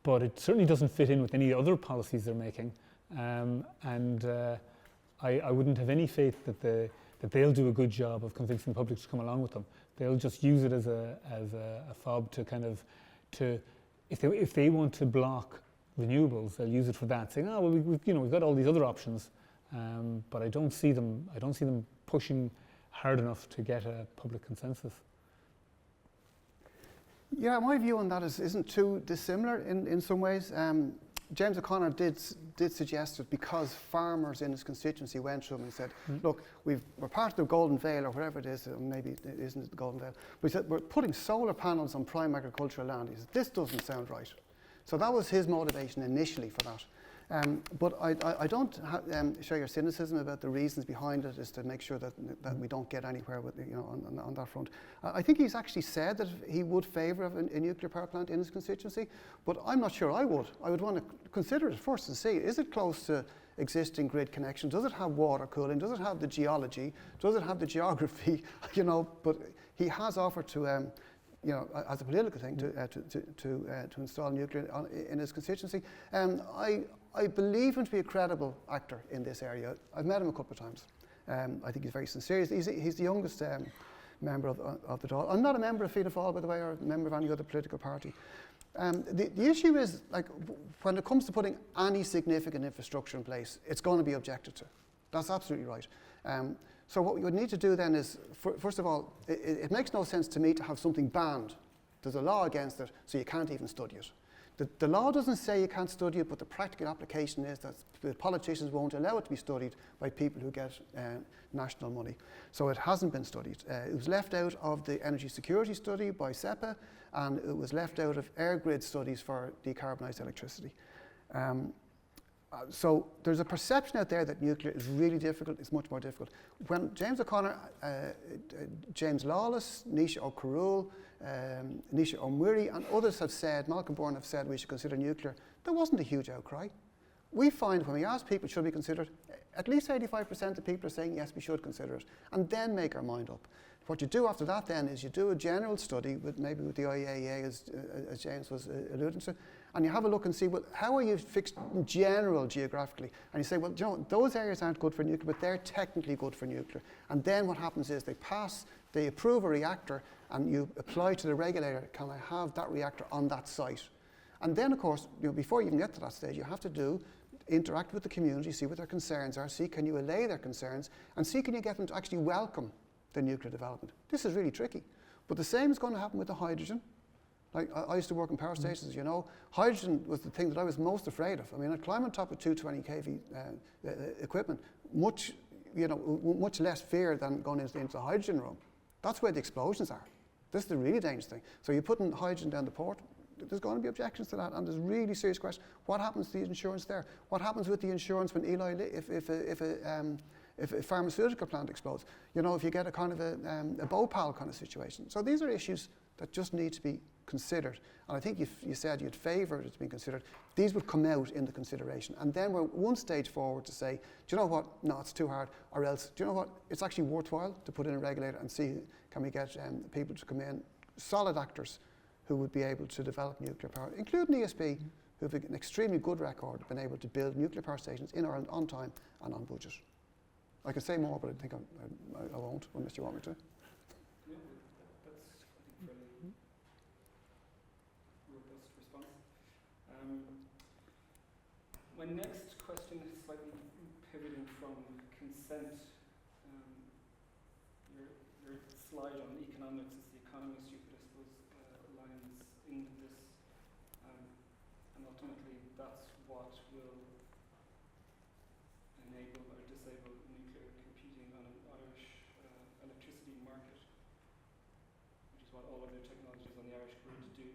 but it certainly doesn't fit in with any other policies they're making. I wouldn't have any faith that they'll do a good job of convincing the public to come along with them. They'll just use it as a fob to if they want to block renewables, they'll use it for that, saying, we've got all these other options, but I don't see them pushing hard enough to get a public consensus. Yeah, my view on that isn't too dissimilar in some ways. James O'Connor did suggest it because farmers in his constituency went to him and said, look, we're part of the Golden Vale or whatever it is, maybe it isn't the Golden Vale, but he said, we're putting solar panels on prime agricultural land. He said, this doesn't sound right. So that was his motivation initially for that. But I don't share your cynicism about the reasons behind it, is to make sure that we don't get anywhere with on that front. I think he's actually said that he would favour a nuclear power plant in his constituency, but I'm not sure I would. I would want to consider it first and see, is it close to existing grid connection? Does it have water cooling? Does it have the geology? Does it have the geography? But he has offered to as a political thing, to install nuclear in his constituency. I believe him to be a credible actor in this area. I've met him a couple of times. I think he's very sincere. He's the youngest member of the Dáil. I'm not a member of Fianna Fáil, by the way, or a member of any other political party. The issue is, when it comes to putting any significant infrastructure in place, it's going to be objected to. That's absolutely right. So what we would need to do then is, first of all, it makes no sense to me to have something banned. There's a law against it, so you can't even study it. The law doesn't say you can't study it, but the practical application is that the politicians won't allow it to be studied by people who get national money. So it hasn't been studied. It was left out of the energy security study by SEPA, and it was left out of air grid studies for decarbonised electricity. So there's a perception out there that nuclear is really difficult. It's much more difficult. When James O'Connor, James Lawless, Nisha O'Carroll, Nisha O'Murray and others have said, Malcolm Byrne have said we should consider nuclear, there wasn't a huge outcry. We find when we ask people should we consider it, at least 85% of people are saying yes, we should consider it, and then make our mind up. What you do after that then is you do a general study, maybe with the IAEA as James was alluding to, and you have a look and see, well, how are you fixed in general geographically? And you say, well, you know, those areas aren't good for nuclear, but they're technically good for nuclear. And then what happens is they approve a reactor, and you apply to the regulator, can I have that reactor on that site? And then, of course, you know, before you can get to that stage, you have to interact with the community, see what their concerns are, see can you allay their concerns, and see can you get them to actually welcome the nuclear development. This is really tricky. But the same is going to happen with the hydrogen. Like I used to work in power stations, you know. Hydrogen was the thing that I was most afraid of. I mean, I'd climb on top of 220 kV equipment, much less fear than going into the hydrogen room. That's where the explosions are. This is the really dangerous thing. So you're putting hydrogen down the port, there's going to be objections to that, and there's really serious questions. What happens to the insurance there? What happens with the insurance when if a pharmaceutical plant explodes? You know, if you get a kind of a Bhopal kind of situation. So these are issues that just need to be considered. And I think you said you'd favour it being considered. These would come out in the consideration. And then we're one stage forward to say, do you know what? No, it's too hard. Or else, do you know what? It's actually worthwhile to put in a regulator and see, can we get people to come in, solid actors who would be able to develop nuclear power, including ESB, who have an extremely good record of being able to build nuclear power stations in Ireland on time and on budget. I could say more, but I think I won't, unless you want me to. No, that's, I think, fairly robust response. My next question is slightly pivoting from consent. Your slide on economics is the economist you could, I suppose, lines in this, and ultimately that's what will enable or disable nuclear competing on an Irish electricity market, which is what all other technologies on the Irish grid do.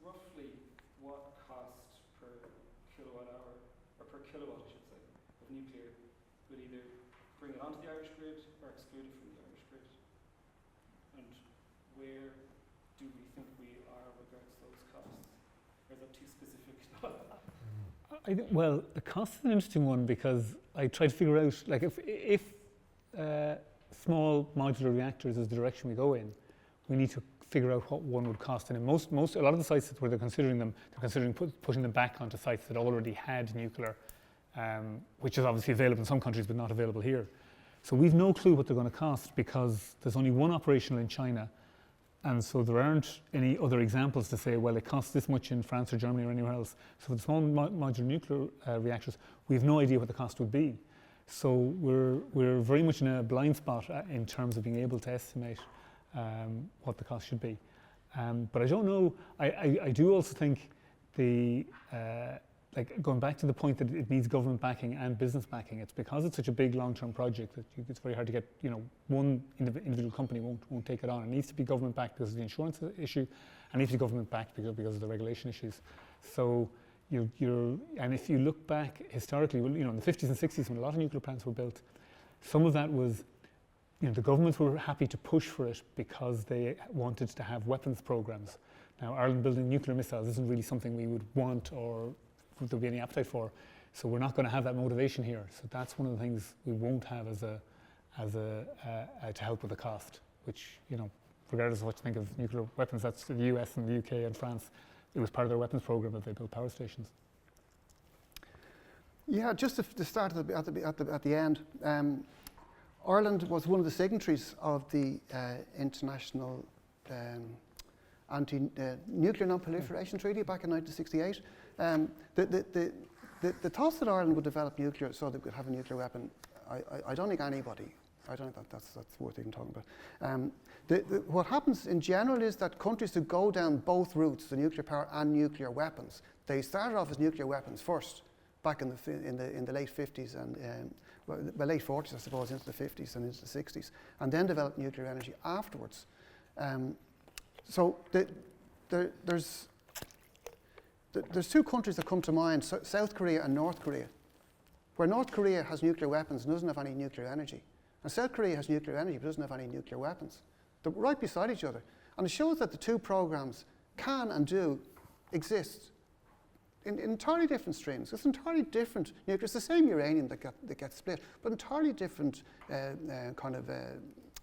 Roughly, what cost per kilowatt hour, or per kilowatt, I should say, of nuclear would either bring it onto the Irish grid or exclude it from the Irish grid? And where do we think we are regards to those costs? Or is that too specific? Well, the cost is an interesting one because I try to figure out, like, if small modular reactors is the direction we go in, we need to figure out what one would cost. And in a lot of the sites where they're considering them, they're considering pushing them back onto sites that already had nuclear, which is obviously available in some countries but not available here. So we've no clue what they're going to cost because there's only one operational in China, and so there aren't any other examples to say, well, it costs this much in France or Germany or anywhere else. So for the small modular nuclear reactors, we have no idea what the cost would be. So we're very much in a blind spot in terms of being able to estimate what the cost should be. But I don't know, I do also think like going back to the point that it needs government backing and business backing, it's because it's such a big long-term project that it's very hard to get, you know, one individual company won't take it on. It needs to be government backed because of the insurance issue, and it needs to be government backed because of the regulation issues. So and if you look back historically, well, you know, in the 50s and 60s when a lot of nuclear plants were built, some of that was, you know, the governments were happy to push for it because they wanted to have weapons programs. Now, Ireland building nuclear missiles isn't really something we would want or there'll be any appetite for, so we're not going to have that motivation here. So that's one of the things we won't have to help with the cost. Which, you know, regardless of what you think of nuclear weapons, that's the US and the UK and France. It was part of their weapons program that they built power stations. Yeah, just to start at the end. Ireland was one of the signatories of the International Anti-Nuclear Non-Proliferation Treaty back in 1968. The thoughts that Ireland would develop nuclear so that we could have a nuclear weapon I don't think anybody, I don't think that's worth even talking about. What happens in general is that countries who go down both routes, the nuclear power and nuclear weapons, they started off as nuclear weapons first, back in the late 50s and late 40s, I suppose, into the 50s and into the 60s, and then developed nuclear energy afterwards. So there's two countries that come to mind, South Korea and North Korea, where North Korea has nuclear weapons and doesn't have any nuclear energy. And South Korea has nuclear energy but doesn't have any nuclear weapons. They're right beside each other. And it shows that the two programs can and do exist in entirely different streams. It's entirely different nuclear. It's the same uranium that gets split, but entirely different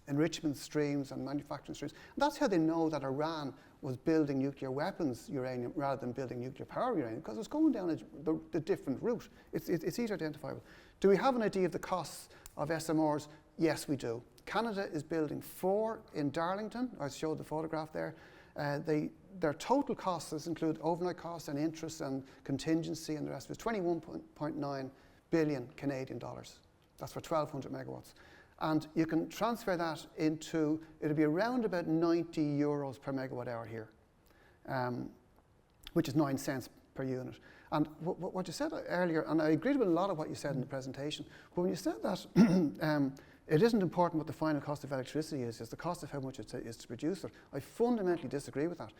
enrichment streams and manufacturing streams. And that's how they know that Iran was building nuclear weapons uranium rather than building nuclear power uranium, because it's going down the different route. It's easily identifiable. Do we have an idea of the costs of SMRs? Yes, we do. Canada is building 4 in Darlington. I showed the photograph there. Their total costs include overnight costs and interest and contingency and the rest of it, 21.9 billion Canadian dollars. That's for 1,200 megawatts. And you can transfer that into, it'll be around about 90 euros per megawatt hour here, which is 9 cents per unit. And what you said earlier, and I agreed with a lot of what you said in the presentation, but when you said that it isn't important what the final cost of electricity is, it's the cost of how much it is to produce it. I fundamentally disagree with that.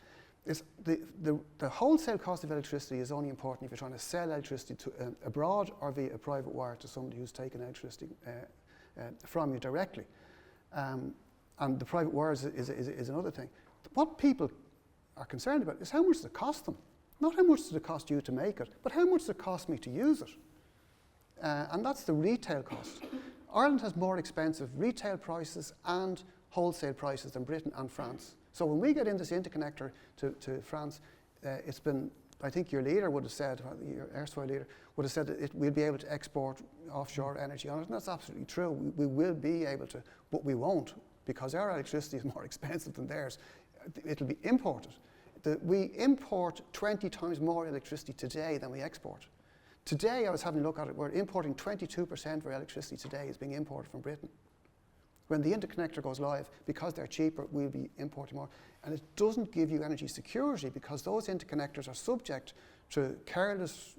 It's the wholesale cost of electricity is only important if you're trying to sell electricity to abroad or via a private wire to somebody who's taken electricity from you directly. And the private wires is another thing. What people are concerned about is how much does it cost them? Not how much does it cost you to make it, but how much does it cost me to use it? And that's the retail cost. Ireland has more expensive retail prices and wholesale prices than Britain and France. So when we get in this interconnector to France, it's been, I think your leader would have said, your erstwhile leader would have said that we'll be able to export offshore energy on it, and that's absolutely true. We will be able to, but we won't, because our electricity is more expensive than theirs. It'll be imported. We import 20 times more electricity today than we export. Today, I was having a look at it, we're importing 22% of our electricity today is being imported from Britain. When the interconnector goes live, because they're cheaper, we'll be importing more. And it doesn't give you energy security, because those interconnectors are subject to careless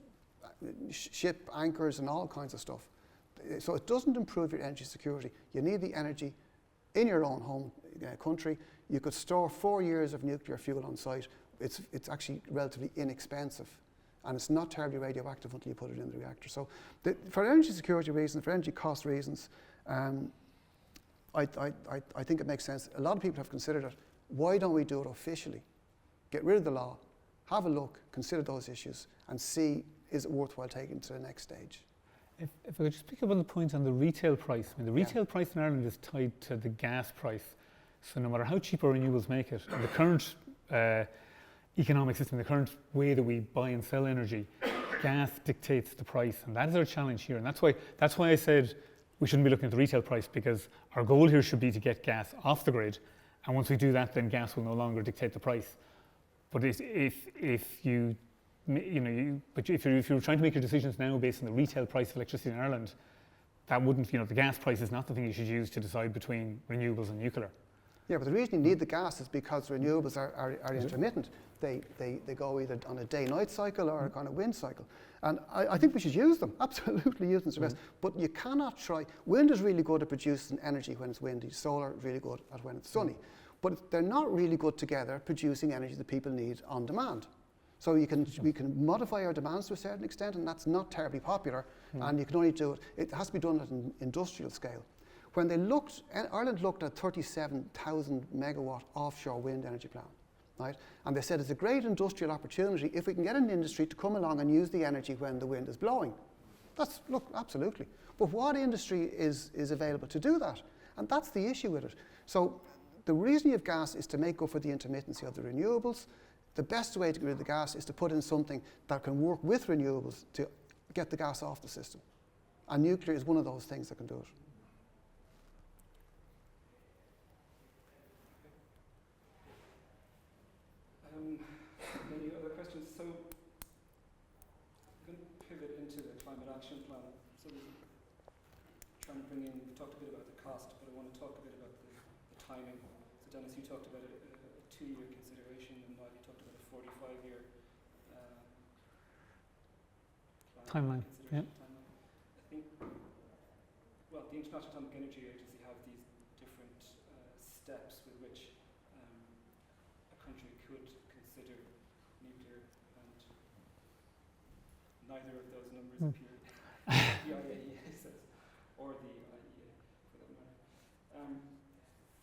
ship anchors and all kinds of stuff. So it doesn't improve your energy security. You need the energy in your own home country. You could store 4 years of nuclear fuel on site. It's actually relatively inexpensive, and it's not terribly radioactive until you put it in the reactor. So for energy security reasons, for energy cost reasons, I think it makes sense. A lot of people have considered it. Why don't we do it officially? Get rid of the law, have a look, consider those issues, and see, is it worthwhile taking to the next stage? If I could just pick up on the point on the retail price. I mean, the retail price in Ireland is tied to the gas price. So no matter how cheap our renewables make it, in the current economic system, the current way that we buy and sell energy, gas dictates the price, and that is our challenge here. And that's why I said we shouldn't be looking at the retail price, because our goal here should be to get gas off the grid, and once we do that, then gas will no longer dictate the price. But if you're trying to make your decisions now based on the retail price of electricity in Ireland, that wouldn't, the gas price is not the thing you should use to decide between renewables and nuclear. Yeah, but the reason you need the gas is because renewables are intermittent. They go either on a day-night cycle or a kind of wind cycle. And I think we should use them, absolutely use them to the best. But you cannot try, wind is really good at producing energy when it's windy, solar is really good at when it's sunny. But they're not really good together producing energy that people need on demand. So we can modify our demands to a certain extent, and that's not terribly popular, and you can only do it, it has to be done at an industrial scale. When they looked, Ireland looked at 37,000 megawatt offshore wind energy plan, right? And they said it's a great industrial opportunity if we can get an industry to come along and use the energy when the wind is blowing. Absolutely. But what industry is available to do that? And that's the issue with it. So the reason you have gas is to make up for the intermittency of the renewables. The best way to get rid of the gas is to put in something that can work with renewables to get the gas off the system. And nuclear is one of those things that can do it. Any other questions? So I'm going to pivot into the climate action plan. So there's trying to bring in, we talked a bit about the cost, but I want to talk a bit about the timing. So Denis, you talked about a 2-year consideration, and Molly talked about a 45-year timeline. Yeah. Timeline. I think, well, the International Atomic Energy Agency have these different steps with which a country could consider nuclear, and neither of those numbers appear the IAEA says, or the IEA for that matter.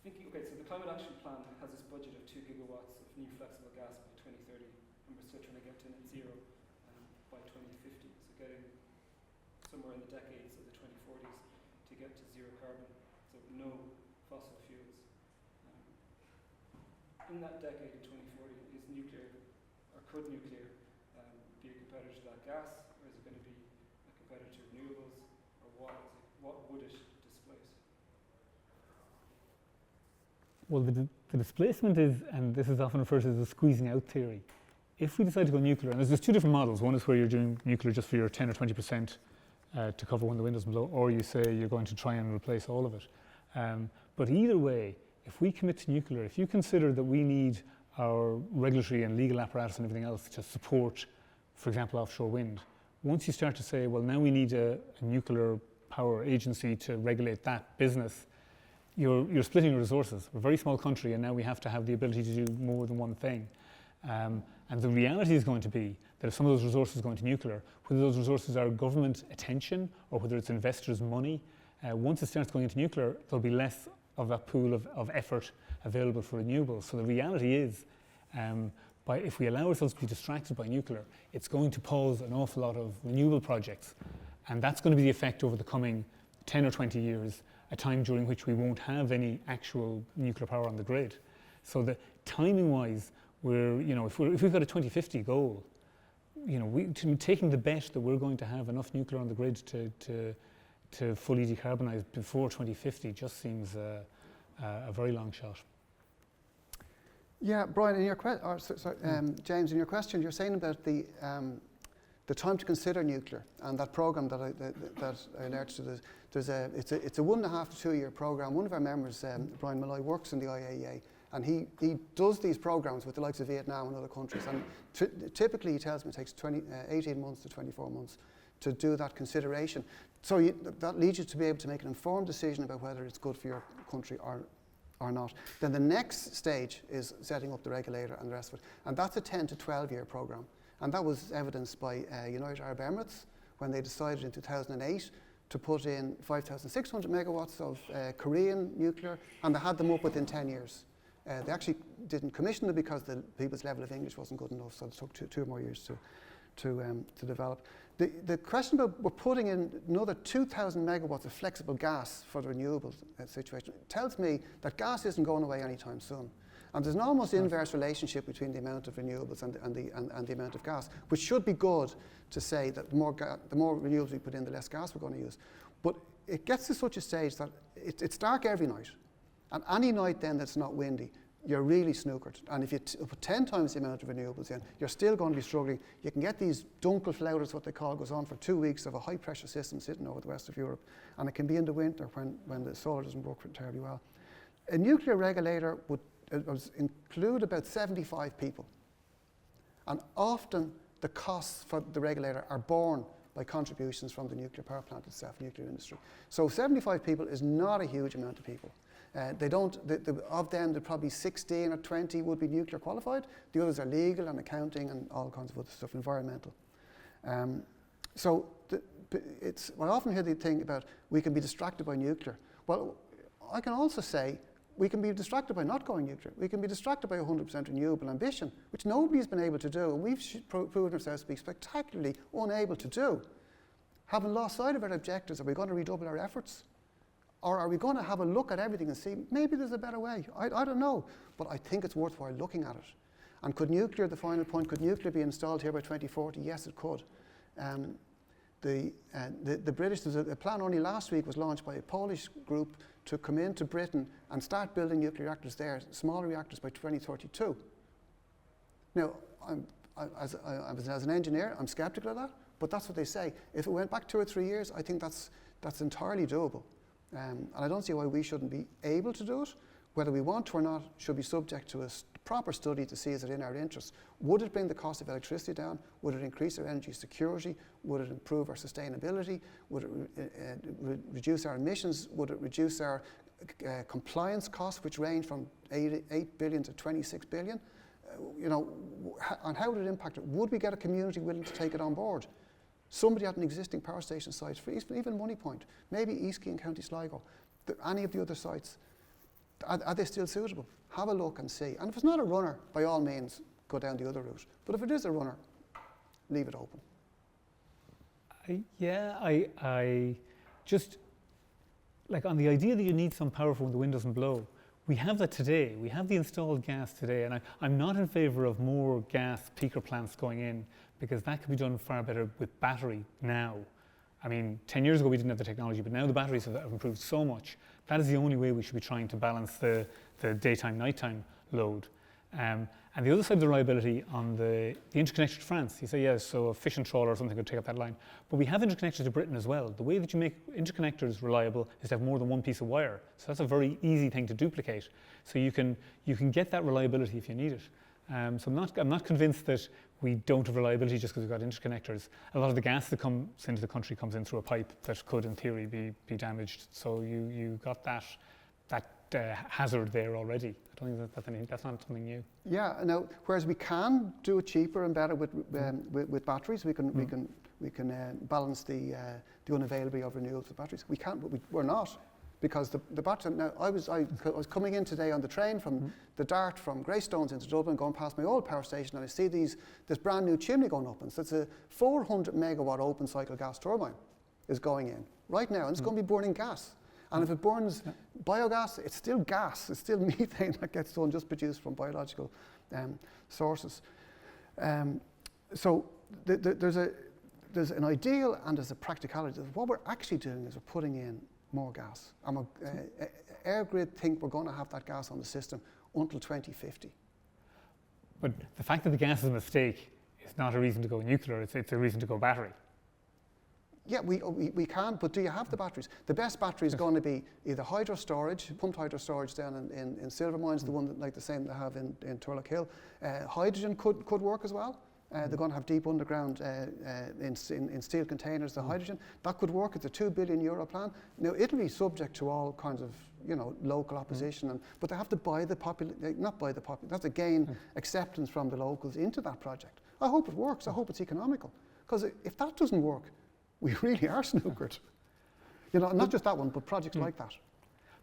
Okay, so the Climate Action Plan has this budget of 2 gigawatts of new flexible gas by 2030, and we're still trying to get to net zero by 2050, so getting somewhere in the decades of the 2040s to get to zero carbon, so no fossil fuels. In that decade in 2040, is nuclear, or could nuclear be a competitor to that gas, or is it going to be a competitor to renewables, or what would it displace? Well, the displacement is, and this is often referred to as the squeezing out theory. If we decide to go nuclear, and there's 2 different models. One is where you're doing nuclear just for your 10 or 20% to cover when the wind doesn't blow, or you say you're going to try and replace all of it. But either way, if we commit to nuclear, if you consider that we need our regulatory and legal apparatus and everything else to support, for example, offshore wind, once you start to say, well, now we need a nuclear power agency to regulate that business, you're splitting your resources. We're a very small country, and now we have to have the ability to do more than one thing. And the reality is going to be that if some of those resources go into nuclear, whether those resources are government attention or whether it's investors' money, once it starts going into nuclear, there'll be less of that pool of effort available for renewables. So the reality is, if we allow ourselves to be distracted by nuclear, it's going to pause an awful lot of renewable projects. And that's going to be the effect over the coming 10 or 20 years, a time during which we won't have any actual nuclear power on the grid. So the timing-wise, if we've got a 2050 goal, taking the bet that we're going to have enough nuclear on the grid to fully decarbonise before 2050 just seems a very long shot. Yeah, Brian, in your James, in your question, you're saying about the time to consider nuclear and that program that I alerted to. It's a 1.5 to 2 year program. One of our members, Brian Malloy, works in the IAEA, and he does these programs with the likes of Vietnam and other countries. And typically, he tells me it takes 18 months to 24 months to do that consideration. So that leads you to be able to make an informed decision about whether it's good for your country or not. Then the next stage is setting up the regulator and the rest of it. And that's a 10 to 12 year program. And that was evidenced by United Arab Emirates when they decided in 2008 to put in 5,600 megawatts of Korean nuclear, and they had them up within 10 years. They actually didn't commission them because the people's level of English wasn't good enough, so it took two more years to develop. The question about we're putting in another 2,000 megawatts of flexible gas for the renewables situation tells me that gas isn't going away anytime soon. And there's an almost inverse relationship between the amount of renewables and the amount of gas, which should be good to say that the more renewables we put in, the less gas we're going to use. But it gets to such a stage that it's dark every night. And any night then that's not windy, you're really snookered. And if you put 10 times the amount of renewables in, you're still going to be struggling. You can get these dunkelflauters, what they call, goes on for 2 weeks of a high pressure system sitting over the west of Europe. And it can be in the winter when the solar doesn't work terribly well. A nuclear regulator would include about 75 people. And often the costs for the regulator are borne by contributions from the nuclear power plant itself, nuclear industry. So 75 people is not a huge amount of people. Of them, there probably 16 or 20 would be nuclear qualified. The others are legal and accounting and all kinds of other stuff, environmental. I often hear the thing about we can be distracted by nuclear. Well, I can also say we can be distracted by not going nuclear. We can be distracted by 100% renewable ambition, which nobody's been able to do, and we've proven ourselves to be spectacularly unable to do. Having lost sight of our objectives, are we going to redouble our efforts? Or are we going to have a look at everything and see maybe there's a better way? I don't know, but I think it's worthwhile looking at it. And could nuclear, the final point, could nuclear be installed here by 2040? Yes, it could. The British, there's a plan only last week was launched by a Polish group to come into Britain and start building nuclear reactors there, smaller reactors by 2032. Now, as an engineer, I'm skeptical of that, but that's what they say. If it went back 2 or 3 years, I think that's entirely doable. And I don't see why we shouldn't be able to do it. Whether we want to or not should be subject to a proper study to see is it in our interest. Would it bring the cost of electricity down? Would it increase our energy security? Would it improve our sustainability? Would it reduce our emissions? Would it reduce our compliance costs, which range from 8 billion to 26 billion? You know, and how would it impact it? Would we get a community willing to take it on board? Somebody at an existing power station site, for even Moneypoint, maybe East Key and County Sligo, any of the other sites, are they still suitable? Have a look and see. And if it's not a runner, by all means, go down the other route. But if it is a runner, leave it open. I just, like on the idea that you need some power for when the wind doesn't blow, we have that today. We have the installed gas today, and I'm not in favour of more gas peaker plants going in, because that could be done far better with battery now. I mean, 10 years ago we didn't have the technology, but now the batteries have improved so much. That is the only way we should be trying to balance the daytime-nighttime load. And the other side of the reliability on the interconnector to France, you say, yes, so a fishing trawler or something could take up that line. But we have interconnectors to Britain as well. The way that you make interconnectors reliable is to have more than one piece of wire. So that's a very easy thing to duplicate. So you can get that reliability if you need it. So I'm not convinced that we don't have reliability just because we've got interconnectors. A lot of the gas that comes into the country comes in through a pipe that could, in theory, be damaged. So you got that hazard there already. I don't think that's not something new. Yeah. Now, whereas we can do it cheaper and better with batteries, we can balance the unavailability of renewables with batteries. We can't, but we're not. Because the battery, now I was coming in today on the train from the Dart from Greystones into Dublin, going past my old power station, and I see this brand new chimney going up, and so it's a 400 megawatt open cycle gas turbine is going in right now, and it's going to be burning gas. And if it burns biogas, it's still gas, it's still methane that gets done, just produced from biological sources. So there's an ideal and there's a practicality. What we're actually doing is we're putting in more gas. And EirGrid think we're going to have that gas on the system until 2050. But the fact that the gas is a mistake is not a reason to go nuclear, it's a reason to go battery. Yeah, we can, but do you have the batteries? The best battery is going to be either hydro storage, pumped hydro storage down in Silver Mines, the one that, like the same they have in Turlock Hill. Hydrogen could work as well. They're going to have deep underground in steel containers, the hydrogen. That could work. It's a €2 billion plan. Now, it'll be subject to all kinds of, local opposition, but they have to buy that's to gain acceptance from the locals into that project. I hope it works. I hope it's economical. Because if that doesn't work, we really are snookered. Not just that one, but projects like that.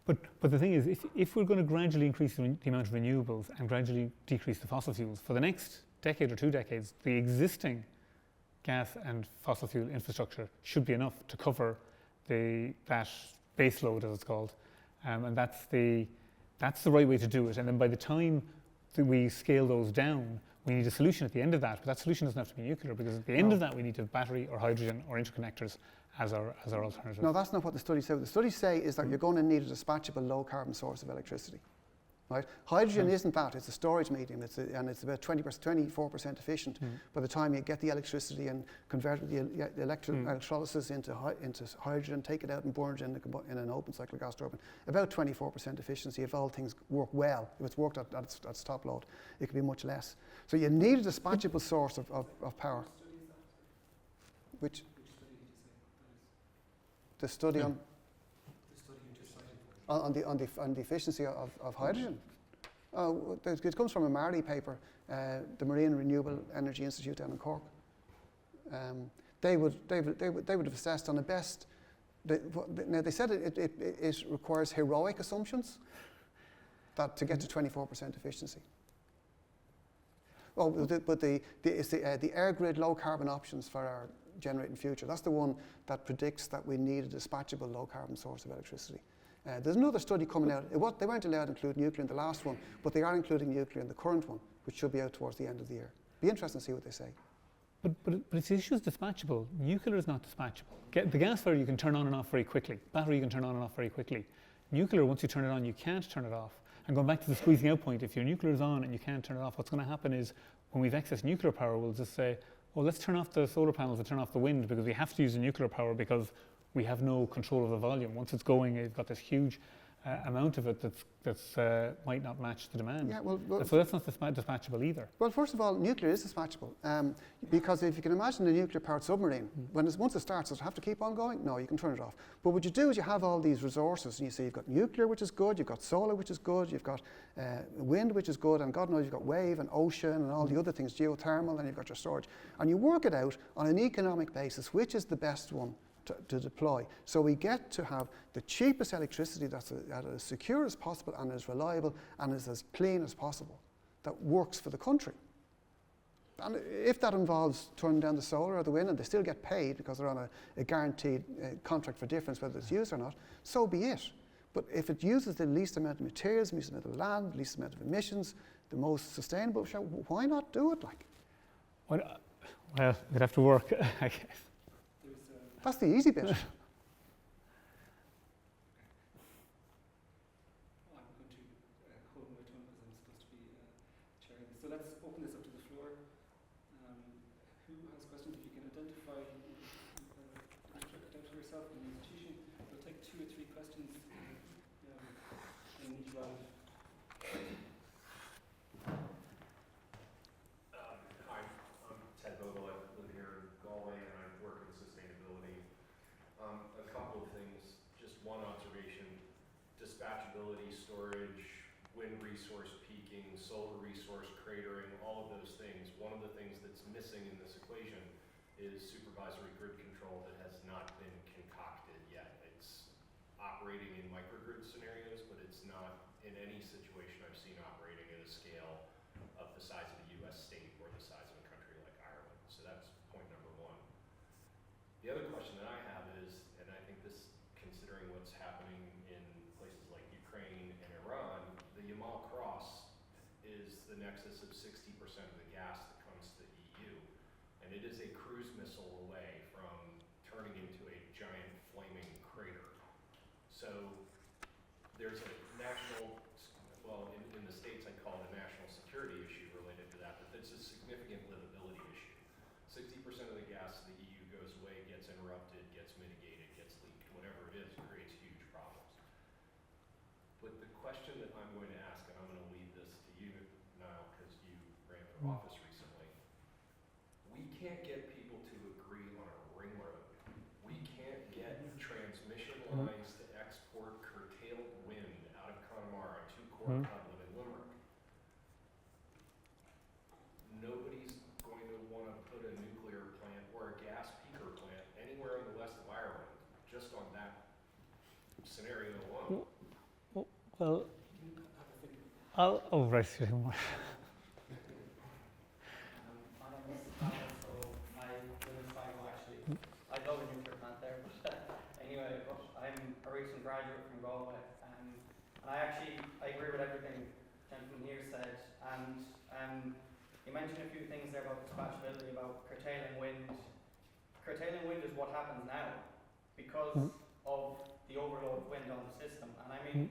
But the thing is, if we're going to gradually increase the amount of renewables and gradually decrease the fossil fuels, for the next decade or 2 decades, the existing gas and fossil fuel infrastructure should be enough to cover that base load, as it's called, and that's the right way to do it. And then by the time that we scale those down, we need a solution at the end of that. But that solution doesn't have to be nuclear, because at the end of that, we need to have battery or hydrogen or interconnectors as our alternative. No, that's not what the studies say. What the studies say is that you're going to need a dispatchable low carbon source of electricity. Right? Hydrogen isn't that, it's a storage medium, and it's about 24% efficient by the time you get the electricity and convert the electrolysis into hydrogen, take it out and burn it in an open cycle gas turbine. About 24% efficiency if all things work well. If it's worked at its top load, it could be much less. So you need a dispatchable source of power. Which the study on the efficiency of hydrogen. It comes from a Marley paper, the Marine Renewable Energy Institute down in Cork. They would have assessed on the best. Now they said it requires heroic assumptions that to get to 24% efficiency. Well, but it's the EirGrid low carbon options for our generating future. That's the one that predicts that we need a dispatchable low carbon source of electricity. There's another study coming out. They weren't allowed to include nuclear in the last one, but they are including nuclear in the current one, which should be out towards the end of the year. Be interesting to see what they say. But its issue is dispatchable. Nuclear is not dispatchable. The gas fire you can turn on and off very quickly. Battery you can turn on and off very quickly. Nuclear, once you turn it on, you can't turn it off. And going back to the squeezing out point, if your nuclear is on and you can't turn it off, what's going to happen is when we've excess nuclear power, we'll just say, well, let's turn off the solar panels and turn off the wind because we have to use the nuclear power because we have no control of the volume. Once it's going, you've got this huge amount of it that's might not match the demand. Yeah, well, so that's not dispatchable either. Well, first of all, nuclear is dispatchable because if you can imagine a nuclear-powered submarine, once it starts, does it have to keep on going? No, you can turn it off. But what you do is you have all these resources, and you say you've got nuclear, which is good, you've got solar, which is good, you've got wind, which is good, and God knows you've got wave and ocean and all the other things, geothermal, and you've got your storage. And you work it out on an economic basis, which is the best one to deploy. So we get to have the cheapest electricity that's as secure as possible and as reliable and is as clean as possible, that works for the country. And if that involves turning down the solar or the wind and they still get paid because they're on a guaranteed contract for difference, whether it's used or not, so be it. But if it uses the least amount of materials, the least amount of land, the least amount of emissions, the most sustainable, why not do it like? Well, we'd have to work, I guess. That's the easy bit. So let's open this up to the floor. Who has questions? If you can identify yourself and the institution, we'll take 2 or 3 questions in each round. Hi, I'm Ted Vogel. I live here in Galway and I work in sustainability. A couple of things, just one observation, dispatchability, storage, wind resource peaking, solar resource cratering, all of those things. One of the things that's missing in this equation is supervisory grid control that has not been concocted yet. It's operating in microgrid scenarios, but it's not in any situation I've seen operating at a scale of the size of a US state or the size of a country like Ireland. So that's point number 1. The other question that I have is, and I think this, considering what's happening in places like Ukraine and Iran, the Yamal Cross is the nexus of 60% of the gas that comes to the EU. And it is a cruise missile away from turning into a giant flaming crater. So there's a national, well, in the States I'd call it a national security issue related to that, but it's a significant livability issue. 60% of the gas in the EU goes away, gets interrupted, gets mitigated, gets leaked, whatever it is, creates huge problems. But the question that I'm going to ask, and I'm going to leave this to you, Niall, because you ran for office recently, we can't get people to agree on a ring road. We can't get transmission lines to export curtailed wind out of Connemara to Cork, Dublin, and Limerick. Nobody's going to want to put a nuclear plant or a gas peaker plant anywhere in the west of Ireland, just on that scenario alone. Well, right. I love a nuclear plant there, but anyway, I'm a recent graduate from Galway, and I agree with everything the gentleman here said, and you mentioned a few things there about dispatchability, about curtailing wind. Curtailing wind is what happens now because of the overload of wind on the system, and I mean,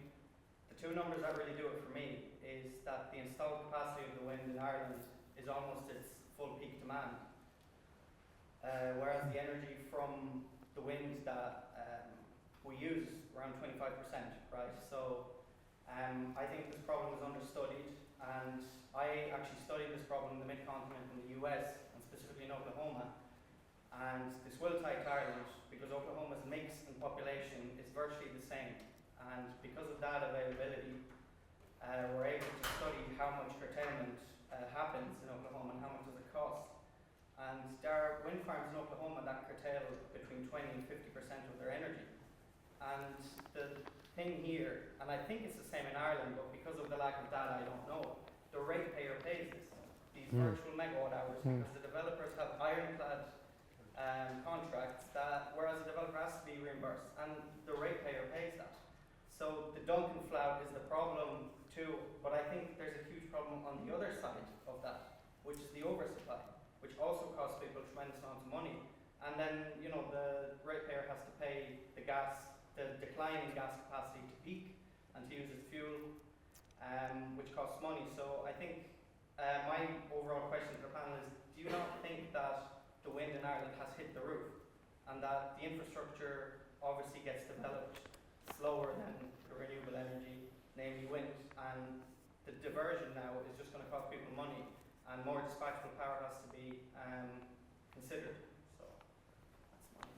the 2 numbers that really do it for me is that the installed capacity of the wind in Ireland is almost its full peak demand. Whereas the energy from the wind that we use around 25%, right? So I think this problem is understudied, and I actually studied this problem in the mid-continent in the US, and specifically in Oklahoma. And this will tie to Ireland because Oklahoma's mix in population is virtually the same. And because of that availability, we're able to study how much curtailment happens in Oklahoma and how much does it cost. And there are wind farms in Oklahoma that curtail between 20 and 50% of their energy. And the thing here, and I think it's the same in Ireland, but because of the lack of data, I don't know, the ratepayer pays these virtual megawatt hours, because the developers have ironclad contracts that, whereas the developer has to be reimbursed, and the ratepayer pays that. So the Duncan flout is the problem too, but I think there's a huge problem on the other side of that, which is the oversupply, which also costs people tremendous amounts of money. And then, you know, the ratepayer has to pay the declining gas capacity to peak and to use as fuel, which costs money. So I think my overall question to the panel is, do you not think that the wind in Ireland has hit the roof and that the infrastructure obviously gets developed slower than the renewable energy, namely wind, and the diversion now is just going to cost people money, and more dispatchable power has to be considered. So that's mine.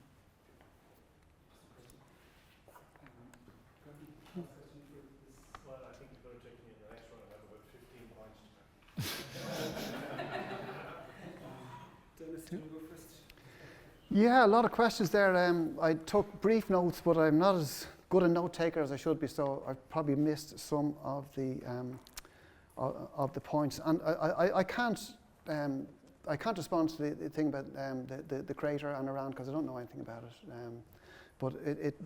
Well, I think you're going to take me in the next one and have about 15 points. Dennis, do you want to go first? Yeah, a lot of questions there. I took brief notes, but I'm not as good a note taker as I should be, so I've probably missed some of the points. And I can't respond to the thing about the crater and Iran because I don't know anything about it. But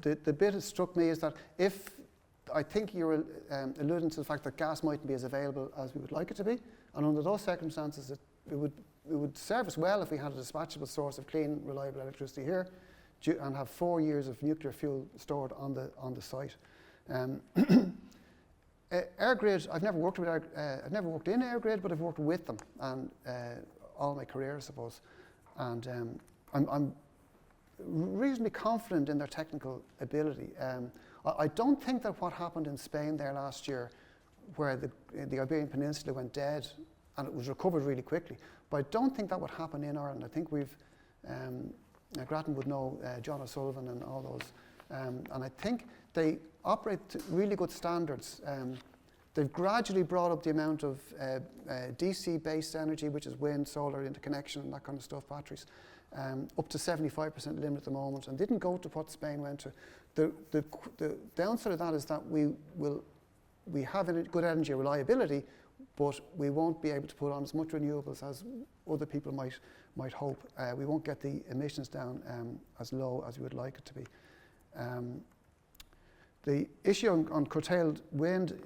the bit that struck me is that if I think you're alluding to the fact that gas mightn't be as available as we would like it to be, and under those circumstances, it would serve us well if we had a dispatchable source of clean, reliable electricity here, and have 4 years of nuclear fuel stored on the site. Airgrid, I've never worked in Airgrid, but I've worked with them, and all my career, I suppose. And I'm reasonably confident in their technical ability. I don't think that what happened in Spain there last year, where the Iberian Peninsula went dead, and it was recovered really quickly, but I don't think that would happen in Ireland. I think we've, Grattan would know John O'Sullivan and all those, and I think they operate to really good standards. They've gradually brought up the amount of DC-based energy, which is wind, solar, interconnection, and that kind of stuff, batteries, up to 75% limit at the moment, and didn't go to what Spain went to. The downside of that is that we have good energy reliability, but we won't be able to put on as much renewables as other people might hope. We won't get the emissions down as low as we would like it to be. The issue on curtailed wind,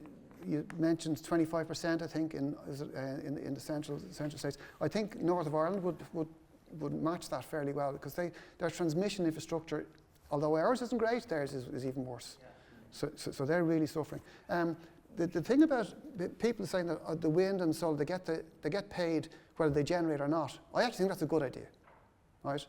you mentioned 25%, I think, in the central states. I think North of Ireland would match that fairly well because their transmission infrastructure, although ours isn't great, theirs is even worse. Yeah. So they're really suffering. The thing about people saying that the wind and solar, they get paid whether they generate or not, I actually think that's a good idea, right?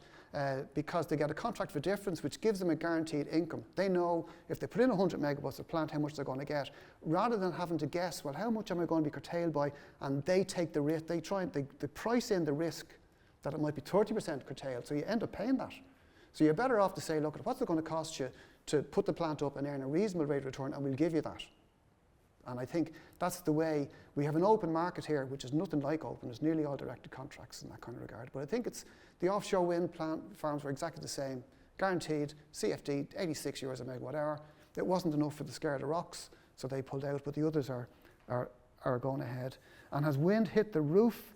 Because they get a contract for difference, which gives them a guaranteed income. They know if they put in 100 megawatts of plant, how much they're going to get, rather than having to guess, well, how much am I going to be curtailed by? And they take the risk. They price in the risk that it might be 30% curtailed, so you end up paying that. So you're better off to say, look, what's it going to cost you to put the plant up and earn a reasonable rate of return, and we'll give you that. And I think that's the way, we have an open market here, which is nothing like open. It's nearly all directed contracts in that kind of regard. But I think it's the offshore wind plant farms were exactly the same. Guaranteed, CFD, 86 euros a megawatt hour. It wasn't enough for the scare of the rocks, so they pulled out, but the others are going ahead. And has wind hit the roof?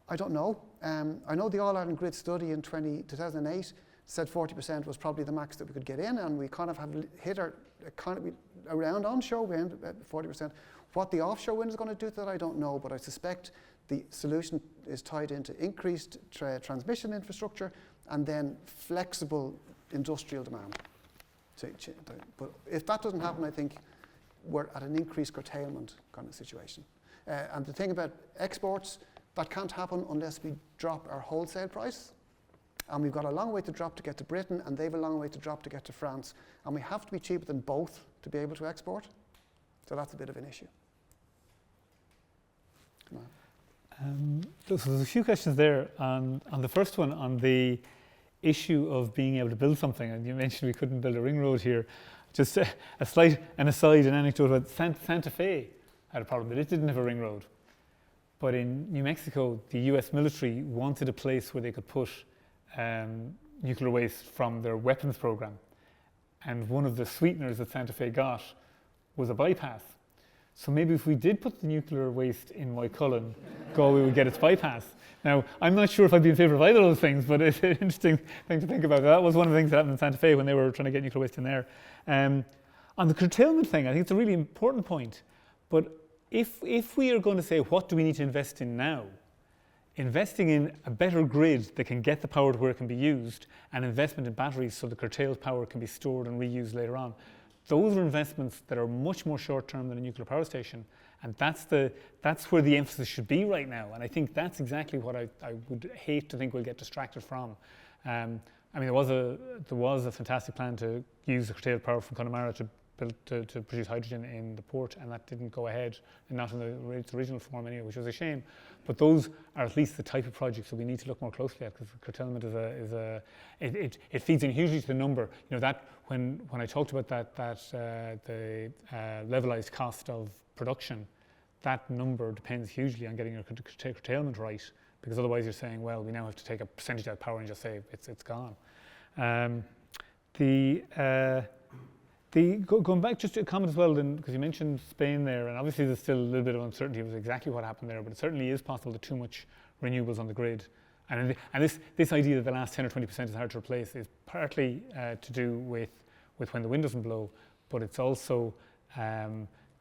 I don't know. I know the All Ireland Grid study in 2008 said 40% was probably the max that we could get in, and we kind of have hit our economy around onshore wind, 40%. What the offshore wind is going to do to that, I don't know, but I suspect the solution is tied into increased transmission infrastructure and then flexible industrial demand. But if that doesn't happen, I think we're at an increased curtailment kind of situation. And the thing about exports, that can't happen unless we drop our wholesale price. And we've got a long way to drop to get to Britain, and they've a long way to drop to get to France. And we have to be cheaper than both to be able to export. So that's a bit of an issue. So there's a few questions there. On the first one, on the issue of being able to build something, and you mentioned we couldn't build a ring road here. Just a slight an aside, an anecdote about Santa Fe had a problem that it didn't have a ring road. But in New Mexico, the US military wanted a place where they could put nuclear waste from their weapons program. And one of the sweeteners that Santa Fe got was a bypass. So maybe if we did put the nuclear waste in Moycullen, Galway would get its bypass. Now, I'm not sure if I'd be in favour of either of those things, but it's an interesting thing to think about. That was one of the things that happened in Santa Fe when they were trying to get nuclear waste in there. On the curtailment thing, I think it's a really important point. But if we are going to say, what do we need to invest in now? Investing in a better grid that can get the power to where it can be used, and investment in batteries so the curtailed power can be stored and reused later on. Those are investments that are much more short-term than a nuclear power station, and that's where the emphasis should be right now. And I think that's exactly what I would hate to think we'll get distracted from. And I mean, there was a fantastic plan to use the curtailed power from Connemara to produce hydrogen in the port, and that didn't go ahead, and not in its original form anyway, which was a shame. But those are at least the type of projects that we need to look more closely at, because curtailment it feeds in hugely to the number. You know, that when I talked about the levelized cost of production, that number depends hugely on getting your curtailment right, because otherwise you're saying, well, we now have to take a percentage out of power and just say it's gone. Going back just to a comment as well, because you mentioned Spain there, and obviously there's still a little bit of uncertainty with exactly what happened there, but it certainly is possible that too much renewables on the grid. And this idea that the last 10 or 20% is hard to replace is partly to do with when the wind doesn't blow, but it's also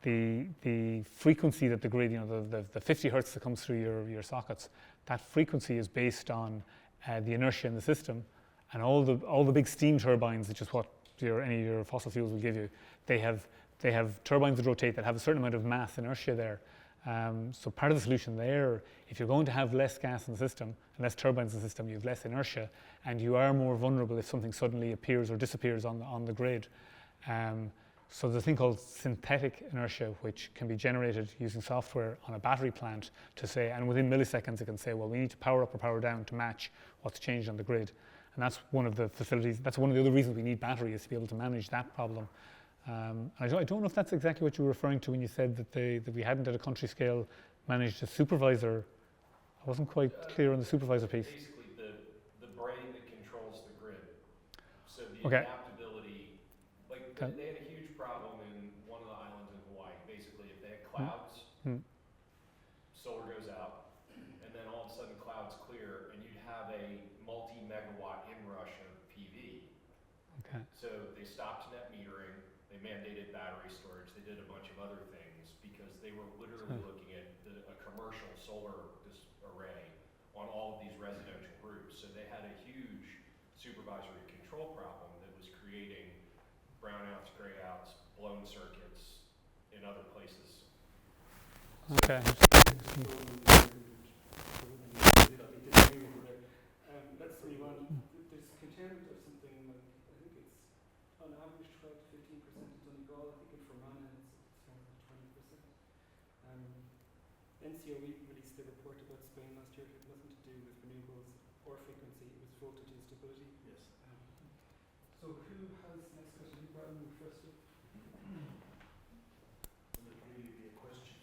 the frequency that the grid, you know, the 50 hertz that comes through your sockets, that frequency is based on the inertia in the system, and all the big steam turbines, which is what any of your fossil fuels will give you, they have turbines that rotate that have a certain amount of mass inertia there. So part of the solution there, if you're going to have less gas in the system and less turbines in the system, you have less inertia, and you are more vulnerable if something suddenly appears or disappears on the grid. So there's a thing called synthetic inertia, which can be generated using software on a battery plant to say, and within milliseconds it can say, well, we need to power up or power down to match what's changed on the grid. And that's one of the facilities, that's one of the other reasons we need batteries, to be able to manage that problem. I don't know if that's exactly what you were referring to when you said that we hadn't at a country scale managed a supervisor. I wasn't quite clear on the supervisor piece. Basically, the brain that controls the grid. So the Okay. adaptability, like they had a huge problem in one of the islands in Hawaii. Basically, if they had clouds, solar goes out, and then all of a sudden clouds clear, and you'd have a multi-megawatt inrush of PV. Okay. So they stopped net metering, they mandated battery storage, they did a bunch of other things because they were literally looking at a commercial solar array on all of these residential groups. So they had a huge supervisory control problem that was creating brownouts, grayouts, blown circuits in other places. Okay. Let's move on. There's curtailment of something like, I think it's on average 12 to 15% in Donegal. I think in Fermanagh it's more like 20%. NCOE released a report about Spain last year. It had nothing to do with renewables or frequency. It was voltage instability. Yes. So who has next question? Brian, first. Will it really be a question?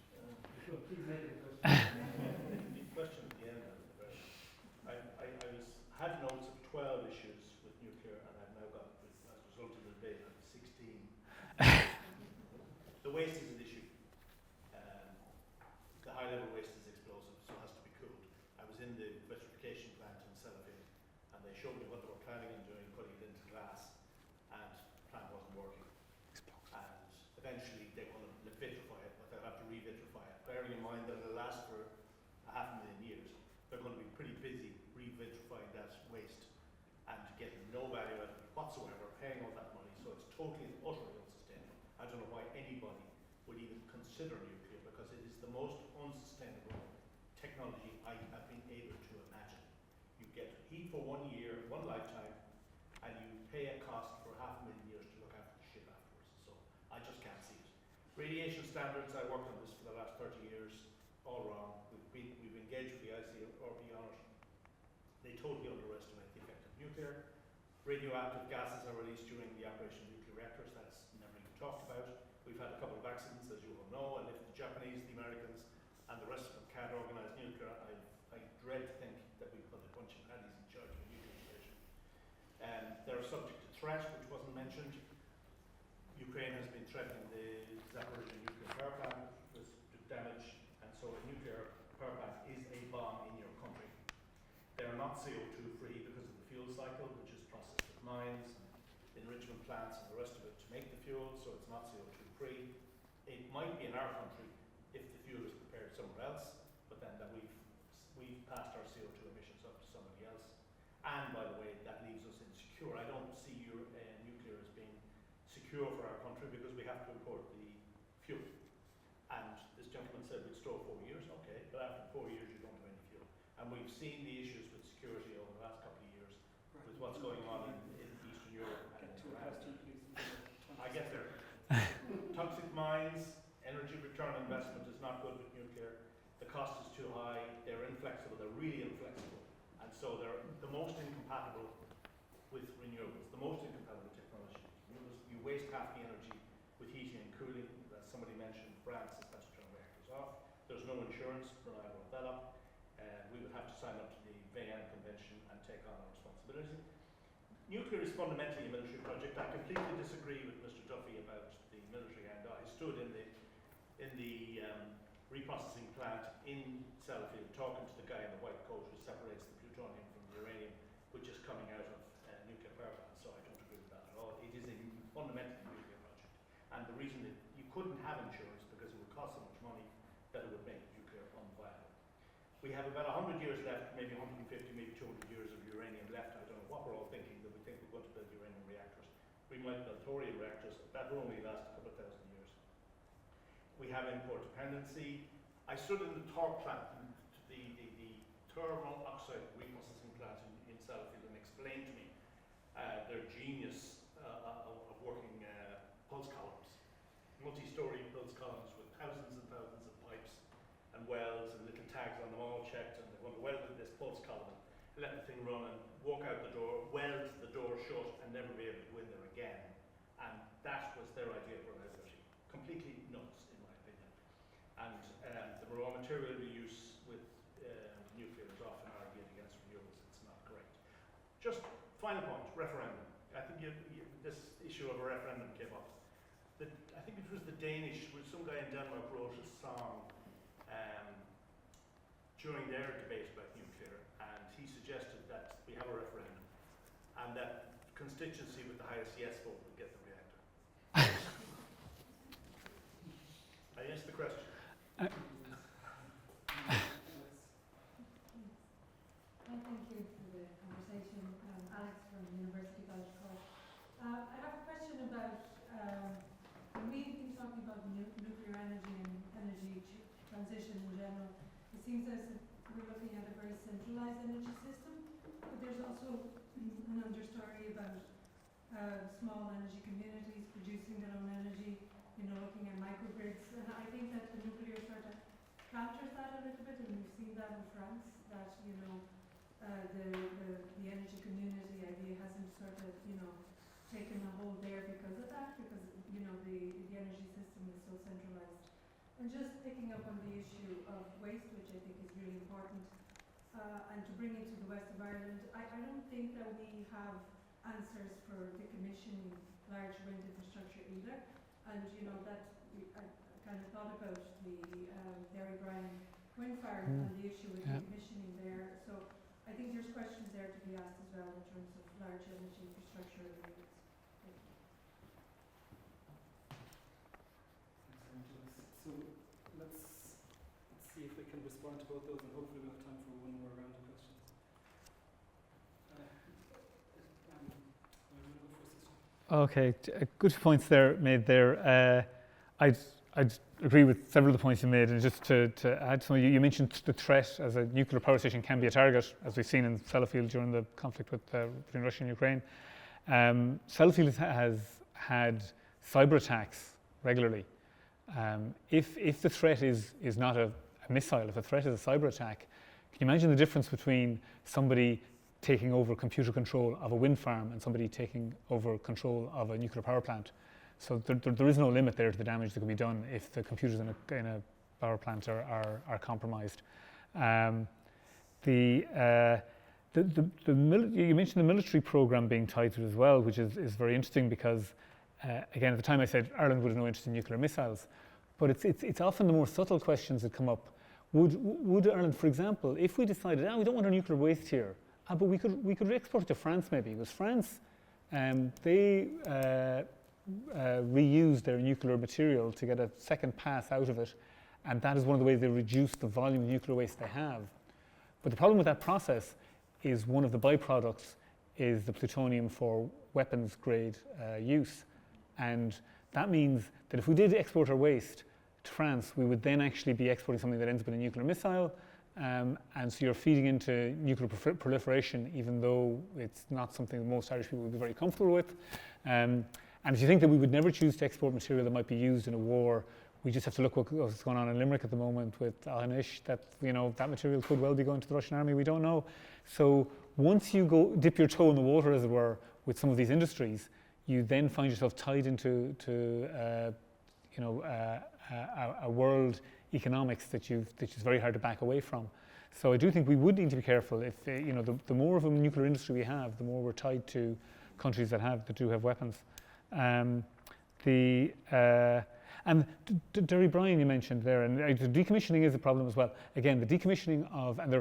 Please make it a question. The question at the end of the question. Had notes of 12 issues with nuclear, and I've now got, as a result of the debate, 16. The waste is an issue. The high-level waste is explosive, so it has to be cooled. I was in the vitrification plant in Sellafield, and they showed me what they were planning on doing, putting it into glass, and the plant wasn't working. And eventually they want to vitrify it, but they'll have to re-vitrify it, bearing in mind that it'll last for 500,000 years. They're going to be pretty busy re-vitrifying that waste and getting no value out of it whatsoever, paying all that money, so it's totally and utterly unsustainable. I don't know why anybody would even consider nuclear, because it is the most unsustainable technology I have been able to imagine. You get heat for 1 year, one lifetime, and you pay a cost for 500,000 years to look after the shit afterwards. So I just can't see it. Radiation standards, I worked on this for the last 30 years, all wrong. We've engaged with the ICRP on it. They totally underestimate the effect of nuclear. Radioactive gases are released during the operation of nuclear reactors. That's never even talked about. We've had a couple of accidents, as you all know, and if the Japanese, the Americans, and the rest of them can't organise nuclear, I dread to think that we've put a bunch of paddies in charge of a nuclear station. They're subject to threat, which wasn't mentioned. Ukraine has been threatening the Zaporizhzhia nuclear power plant with damage, and so a nuclear power plant is a bomb in your country. They are not CO2 free because of the fuel cycle, which is processed with mines, enrichment plants, and the rest of it to make the fuel, so it's not CO2 free. It might be in our country if the fuel is prepared somewhere else, but then that we've passed our CO2 emissions up to somebody else. And by the way, that leaves us insecure. I don't see nuclear as being secure for our country because we have to import the fuel. And this gentleman said we'd store 4 years, okay, but after 4 years you don't have any fuel. And we've seen the issues with security over the last couple of years with what's going on in mines, energy return on investment is not good with nuclear. The cost is too high. They're inflexible. They're really inflexible. And so they're the most incompatible with renewables, the most incompatible technology. Renewables, you waste half the energy with heating and cooling. As somebody mentioned, France has had to turn reactors off. There's no insurance when I brought that up. We would have to sign up to the Vienna Convention and take on our responsibility. Nuclear is fundamentally a military project. I completely disagree with Mr. Duffy about the military end. I stood in the reprocessing plant in Sellafield talking to the guy in the white coat who separates the plutonium from the uranium, which is coming out of nuclear power plants. So I don't agree with that at all. It is a fundamentally nuclear project. And the reason that you couldn't have insurance because it would cost so much money that it would make nuclear unviable. We have about 100 years left, maybe 150, maybe 200 years of uranium left. I don't know what we're all thinking, that we think we're going to build uranium reactors. We might build thorium reactors. That will only last a couple of thousand years. We have import dependency. I stood in the TOR plant, the thermal oxide reprocessing plant in Sellafield, and explained to me their genius of working pulse columns, multi-story pulse columns with thousands and thousands of pipes and welds and little tags on them all checked, and they're going to weld this pulse column, let the thing run and walk out the door, weld the door shut and never be able to go in there again. And that was their idea of reliability. Completely nuts, in my opinion. And the raw material reuse with nuclear is often argued against renewables. It's not correct. Just final point, referendum. I think this issue of a referendum came up. I think it was the Danish, some guy in Denmark wrote a song during their debate about nuclear, and he suggested that we have a referendum and that constituency with the highest yes vote would get the reactor. I answered the question. Thank you for the conversation. Alex from University College Cork. I have a question about, when we've been talking about nuclear energy and energy transition in general, it seems as if we're looking at a very centralized energy system, but there's also an understory about small energy communities producing their own energy, looking at microgrids, and I think that the nuclear sort of counters that a little bit, and we've seen that in France, that the energy community idea hasn't sort of taken a hold there because of that, because the energy system is so centralized. And just picking up on the issue of waste, which I think is really important, and to bring it to the west of Ireland, I don't think that we have answers for decommissioning large wind infrastructure either. And that I kind of thought about the Derry Bryan wind farm and the issue with decommissioning there. So I think there's questions there to be asked as well in terms of large energy infrastructure agreements. So let's see if we can respond to both those, and hopefully we'll have time for one more round of questions. Okay, good points there made there. I'd agree with several of the points you made, and just to add something, you mentioned the threat as a nuclear power station can be a target, as we've seen in Sellafield during the conflict between Russia and Ukraine. Sellafield has had cyber attacks regularly. If the threat is not a missile, if the threat is a cyber attack, can you imagine the difference between somebody taking over computer control of a wind farm and somebody taking over control of a nuclear power plant? So there is no limit there to the damage that can be done if the computers in a power plant are compromised. You mentioned the military program being tied to it as well, which is very interesting because, again, at the time I said Ireland would have no interest in nuclear missiles, but it's often the more subtle questions that come up. Would Ireland, for example, if we decided, we don't want our nuclear waste here, but we could re-export it to France maybe, because France, they reuse their nuclear material to get a second pass out of it, and that is one of the ways they reduce the volume of nuclear waste they have. But the problem with that process is one of the byproducts is the plutonium for weapons grade use, and that means that if we did export our waste to France, we would then actually be exporting something that ends up in a nuclear missile, and so you're feeding into nuclear proliferation, even though it's not something that most Irish people would be very comfortable with. And if you think that we would never choose to export material that might be used in a war, we just have to look what's going on in Limerick at the moment with Anish, that that material could well be going to the Russian army, we don't know. So once you go dip your toe in the water, as it were, with some of these industries, you then find yourself tied into a world economics that is very hard to back away from. So I do think we would need to be careful. If the more of a nuclear industry we have, the more we're tied to countries that do have weapons. And Derry Bryan you mentioned there, and the decommissioning is a problem as well. Again, the decommissioning of, and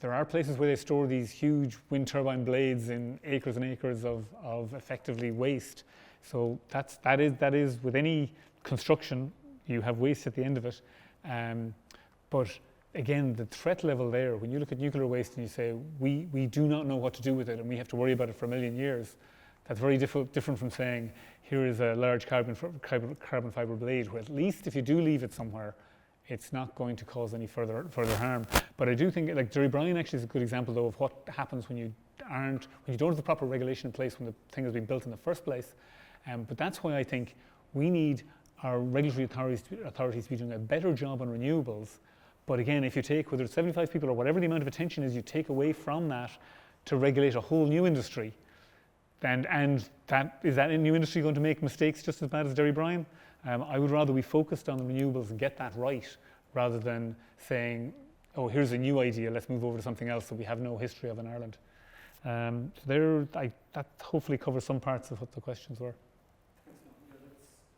there are places where they store these huge wind turbine blades in acres and acres of effectively waste. So that is with any construction, you have waste at the end of it. But again, the threat level there, when you look at nuclear waste and you say, we do not know what to do with it and we have to worry about it for a million years, that's very different from saying, here is a large carbon fiber blade, where at least if you do leave it somewhere, it's not going to cause any further harm. But I do think, like Derry Bryan actually is a good example though of what happens when you don't have the proper regulation in place when the thing has been built in the first place. But that's why I think we need our regulatory authorities to be doing a better job on renewables. But again, if you take, whether it's 75 people or whatever the amount of attention is you take away from that to regulate a whole new industry, and is that new industry going to make mistakes just as bad as Derry Bryan? I would rather we focused on the renewables and get that right, rather than saying, oh, here's a new idea, let's move over to something else that we have no history of in Ireland. So that hopefully covers some parts of what the questions were. Let's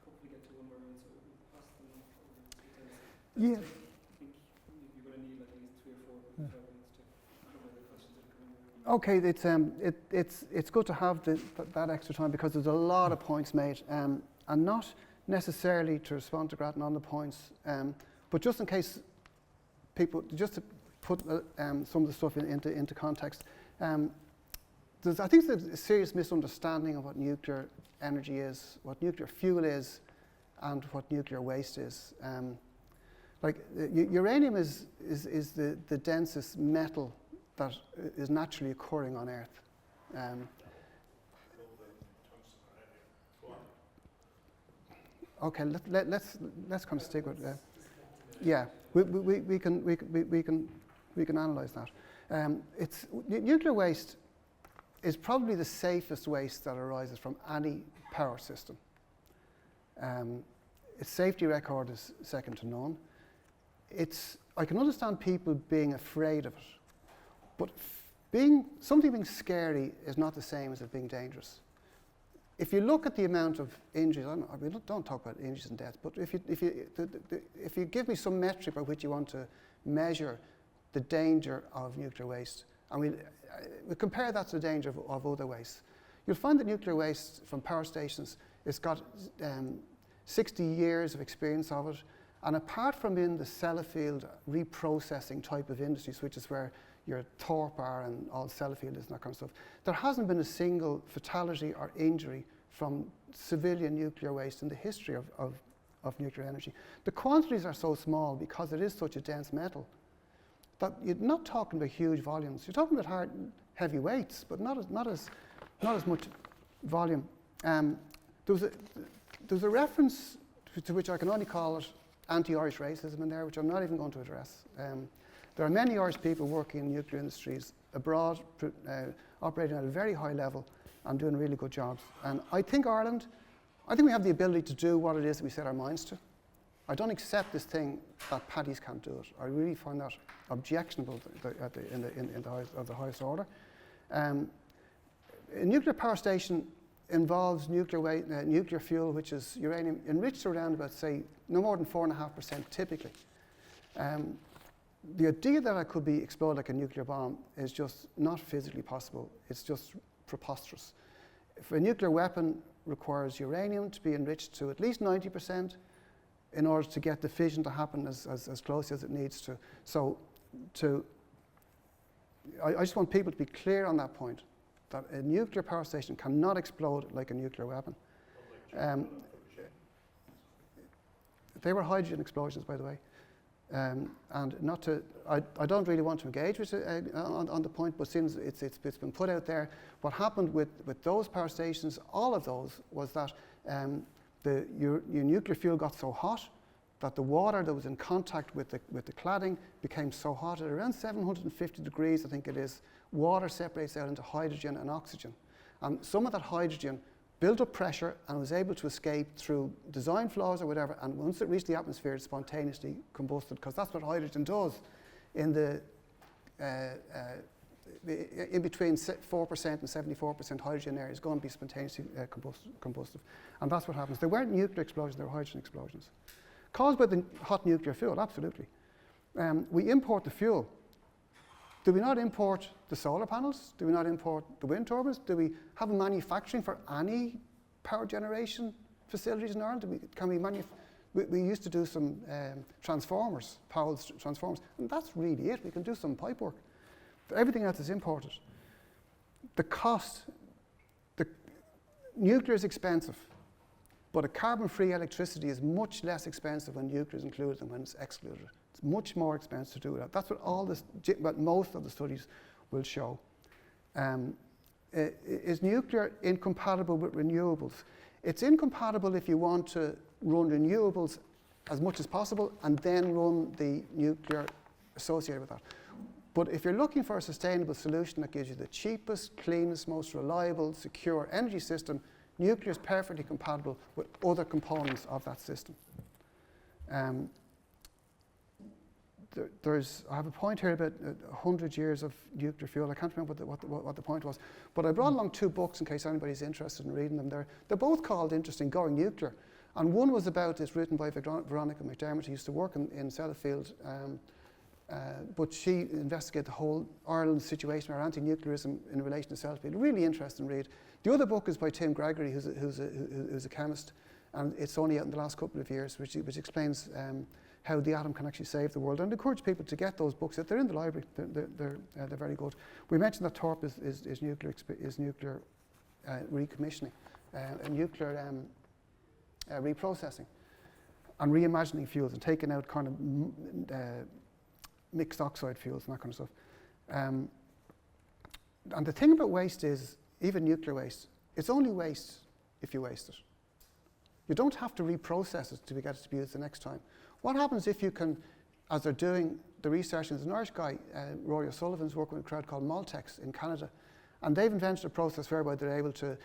hopefully get to one more round, so we'll pass them over. Yeah. I think you're going to need at least 3 or 4 minutes to cover the questions that are coming in. Okay, it's good to have that extra time because there's a lot of points made, and not necessarily to respond to Grattan on the points, but just in case people, just to put some of the stuff into context. I think there's a serious misunderstanding of what nuclear energy is, what nuclear fuel is, and what nuclear waste is. Uranium is the densest metal that is naturally occurring on Earth. Okay, let's kind of stick with yeah. We can analyze that. Nuclear waste is probably the safest waste that arises from any power system. Its safety record is second to none. I can understand people being afraid of it, but something being scary is not the same as it being dangerous. If you look at the amount of injuries, don't talk about injuries and deaths, but if you give me some metric by which you want to measure the danger of nuclear waste, and we compare that to the danger of other waste, you'll find that nuclear waste from power stations, it's got 60 years of experience of it, and apart from in the Sellafield reprocessing type of industries, which is where your Thorpe are and all Sellafield is and that kind of stuff, there hasn't been a single fatality or injury from civilian nuclear waste in the history of nuclear energy. The quantities are so small because it is such a dense metal that you're not talking about huge volumes. You're talking about heavy weights, but not as much volume. There's a reference to which I can only call it anti-Irish racism in there, which I'm not even going to address. There are many Irish people working in nuclear industries abroad, operating at a very high level and doing really good jobs. And I think Ireland, we have the ability to do what it is that we set our minds to. I don't accept this thing that paddies can't do it. I really find that objectionable of the highest order. A nuclear power station involves nuclear fuel, which is uranium enriched around about, say, no more than 4.5% typically. The idea that it could be exploded like a nuclear bomb is just not physically possible. It's just preposterous. If a nuclear weapon requires uranium to be enriched to at least 90% in order to get the fission to happen as closely as it needs to. So I just want people to be clear on that point, that a nuclear power station cannot explode like a nuclear weapon. They were hydrogen explosions, by the way. And not to, I don't really want to engage with on the point, but since it's been put out there, what happened with those power stations, all of those, was that Your nuclear fuel got so hot that the water that was in contact with the cladding became so hot at around 750 degrees, I think it is, water separates out into hydrogen and oxygen. And some of that hydrogen built up pressure and was able to escape through design flaws or whatever, and once it reached the atmosphere, it spontaneously combusted, because that's what hydrogen does. In between 4% and 74% hydrogen air is going to be spontaneously combustive. And that's what happens. They weren't nuclear explosions, they were hydrogen explosions. Caused by the hot nuclear fuel, absolutely. We import the fuel. Do we not import the solar panels? Do we not import the wind turbines? Do we have a manufacturing for any power generation facilities in Ireland? We used to do some transformers, Powell's transformers, and that's really it. We can do some pipe work. Everything else is imported. The cost, nuclear is expensive, but a carbon-free electricity is much less expensive when nuclear is included than when it's excluded. It's much more expensive to do that. That's what most of the studies will show. Is nuclear incompatible with renewables? It's incompatible if you want to run renewables as much as possible and then run the nuclear associated with that. But if you're looking for a sustainable solution that gives you the cheapest, cleanest, most reliable, secure energy system, nuclear is perfectly compatible with other components of that system. I have a point here about 100 years of nuclear fuel. I can't remember what the point was. But I brought along two books in case anybody's interested in reading them. They're both called Interesting Going Nuclear. And one was about, it's written by Veronica McDermott, who used to work in Sellafield. But she investigated the whole Ireland situation, our anti-nuclearism in relation to Sellafield. Really interesting read. The other book is by Tim Gregory, who's a chemist. And it's only out in the last couple of years, which explains how the atom can actually save the world. And I encourage people to get those books. They're in the library. They're very good. We mentioned that TORP is nuclear recommissioning, nuclear reprocessing, and reimagining fuels and taking out kind of mixed oxide fuels and that kind of stuff. And the thing about waste is, even nuclear waste, it's only waste if you waste it. You don't have to reprocess it to get it to be used the next time. What happens if you can, as they're doing the research, there's an Irish guy, Rory O'Sullivan's working with a crowd called Maltex in Canada, and they've invented a process whereby they're able to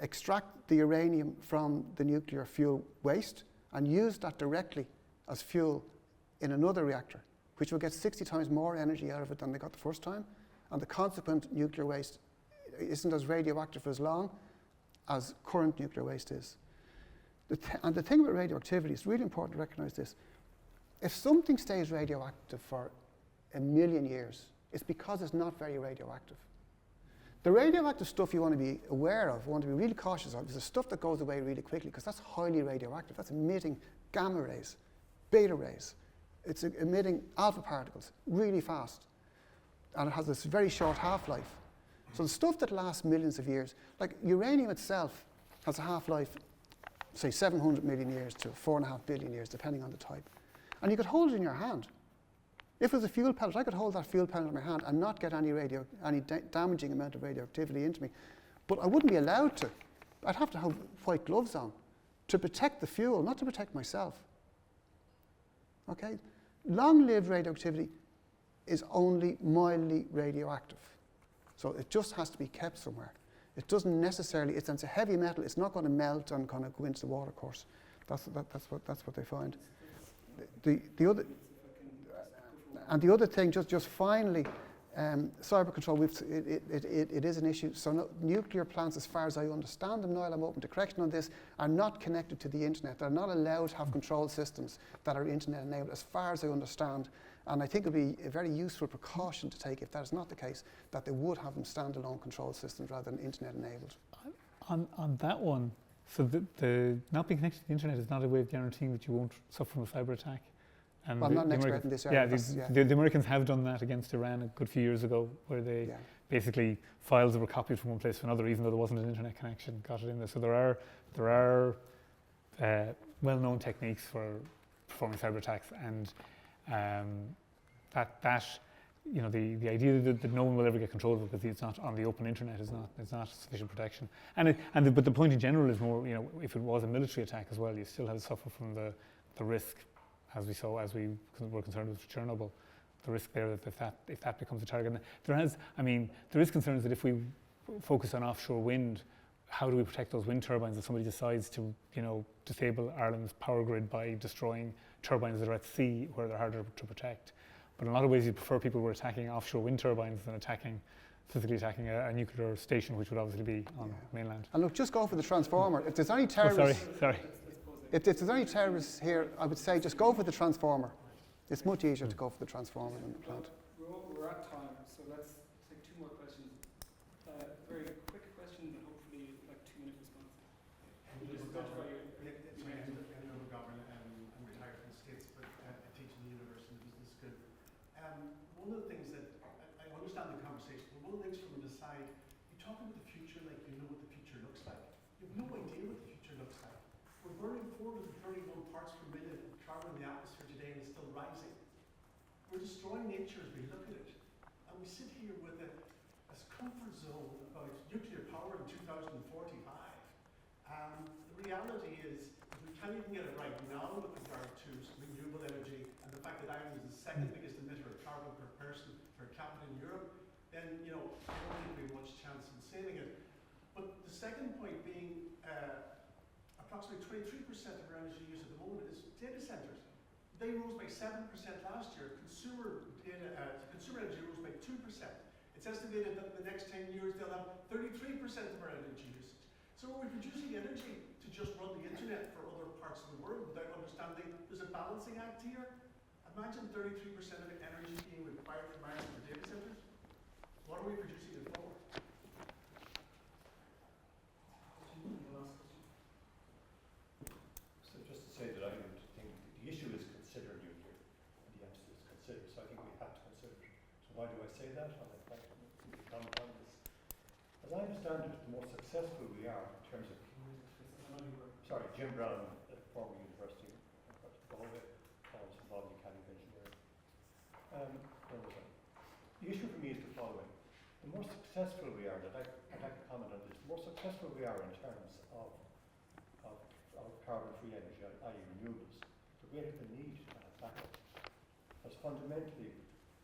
extract the uranium from the nuclear fuel waste and use that directly as fuel in another reactor, which will get 60 times more energy out of it than they got the first time, and the consequent nuclear waste isn't as radioactive as long as current nuclear waste is. And the thing about radioactivity, it's really important to recognize this. If something stays radioactive for 1 million years, it's because it's not very radioactive. The radioactive stuff you want to be aware of, want to be really cautious of, is the stuff that goes away really quickly, because that's highly radioactive. That's emitting gamma rays, beta rays. It's emitting alpha particles really fast. And it has this very short half-life. So the stuff that lasts millions of years, like uranium itself has a half-life, say 700 million years to 4.5 billion years, depending on the type. And you could hold it in your hand. If it was a fuel pellet, I could hold that fuel pellet in my hand and not get any damaging amount of radioactivity into me. But I wouldn't be allowed to. I'd have to have white gloves on to protect the fuel, not to protect myself. Okay? Long-lived radioactivity is only mildly radioactive. So it just has to be kept somewhere. It doesn't necessarily, it's a heavy metal, it's not going to melt and kind of go into the water course. That's what they find. The other thing, just finally, cyber control, it is an issue. So nuclear plants, as far as I understand them, Niall, I'm open to correction on this, are not connected to the internet. They're not allowed to have control systems that are internet enabled, as far as I understand. And I think it would be a very useful precaution to take, if that is not the case, that they would have them standalone control systems rather than internet enabled. On that one, so the not being connected to the internet is not a way of guaranteeing that you won't suffer from a cyber attack. And well, I'm not an expert in this area. The Americans have done that against Iran a good few years ago, where they basically files that were copied from one place to another, even though there wasn't an internet connection, got it in there. So there are well-known techniques for performing cyber attacks, and that the idea that no one will ever get control of it because it's not on the open internet is not sufficient protection. But the point in general is more, if it was a military attack as well, you still have to suffer from the risk, as we were concerned with Chernobyl, the risk there that if that becomes a target. There is concerns that if we focus on offshore wind, how do we protect those wind turbines if somebody decides to, disable Ireland's power grid by destroying turbines that are at sea where they're harder to protect? But in a lot of ways, you prefer people who are attacking offshore wind turbines than physically attacking a nuclear station, which would obviously be on mainland. And look, just go for the transformer. If there's any terrorists, sorry. If there's any terrorists here, I would say just go for the transformer. It's much easier to go for the transformer than the plant. We're at time, so let's take 2 more questions. Very quick question, but hopefully like 2-minute response. Just identify your I'm retired from the States, but I teach in the university and business school. One of the things that I understand the conversation, but one of the things from the side, you talk about the future like you know what the future looks like. You have no idea what the future looks like. We're burning 431 parts per million of carbon in the atmosphere today and it's still rising. We're destroying nature as we look at it. And we sit here with a comfort zone about nuclear power in 2045. The reality is, if we can't even get it right now with regard to renewable energy and the fact that Ireland is the second biggest emitter of carbon per person per capita in Europe, then I don't think we have much chance in saving it. But the second point being, approximately 23% of our energy use at the moment is data centers. They rose by 7% last year. Consumer energy rose by 2%. It's estimated that in the next 10 years they'll have 33% of our energy usage. So are we producing energy to just run the internet for other parts of the world without understanding there's a balancing act here? Imagine 33% of the energy being required from Ireland for data centers. What are we producing it for? So just to say that I would think the issue is consider nuclear, and the answer is consider. So I think we have to consider it. So why do I say that? I'll let back to comment on this. As I understand it, the more successful we are in terms of Jim Brown at former university, Galway, was involved in mechanical engineering. The issue for me is the following. The more successful we are, I'd like to comment on this, the more successful we are in terms of carbon-free energy, i.e. renewables, the greater the need to have backup. Because fundamentally,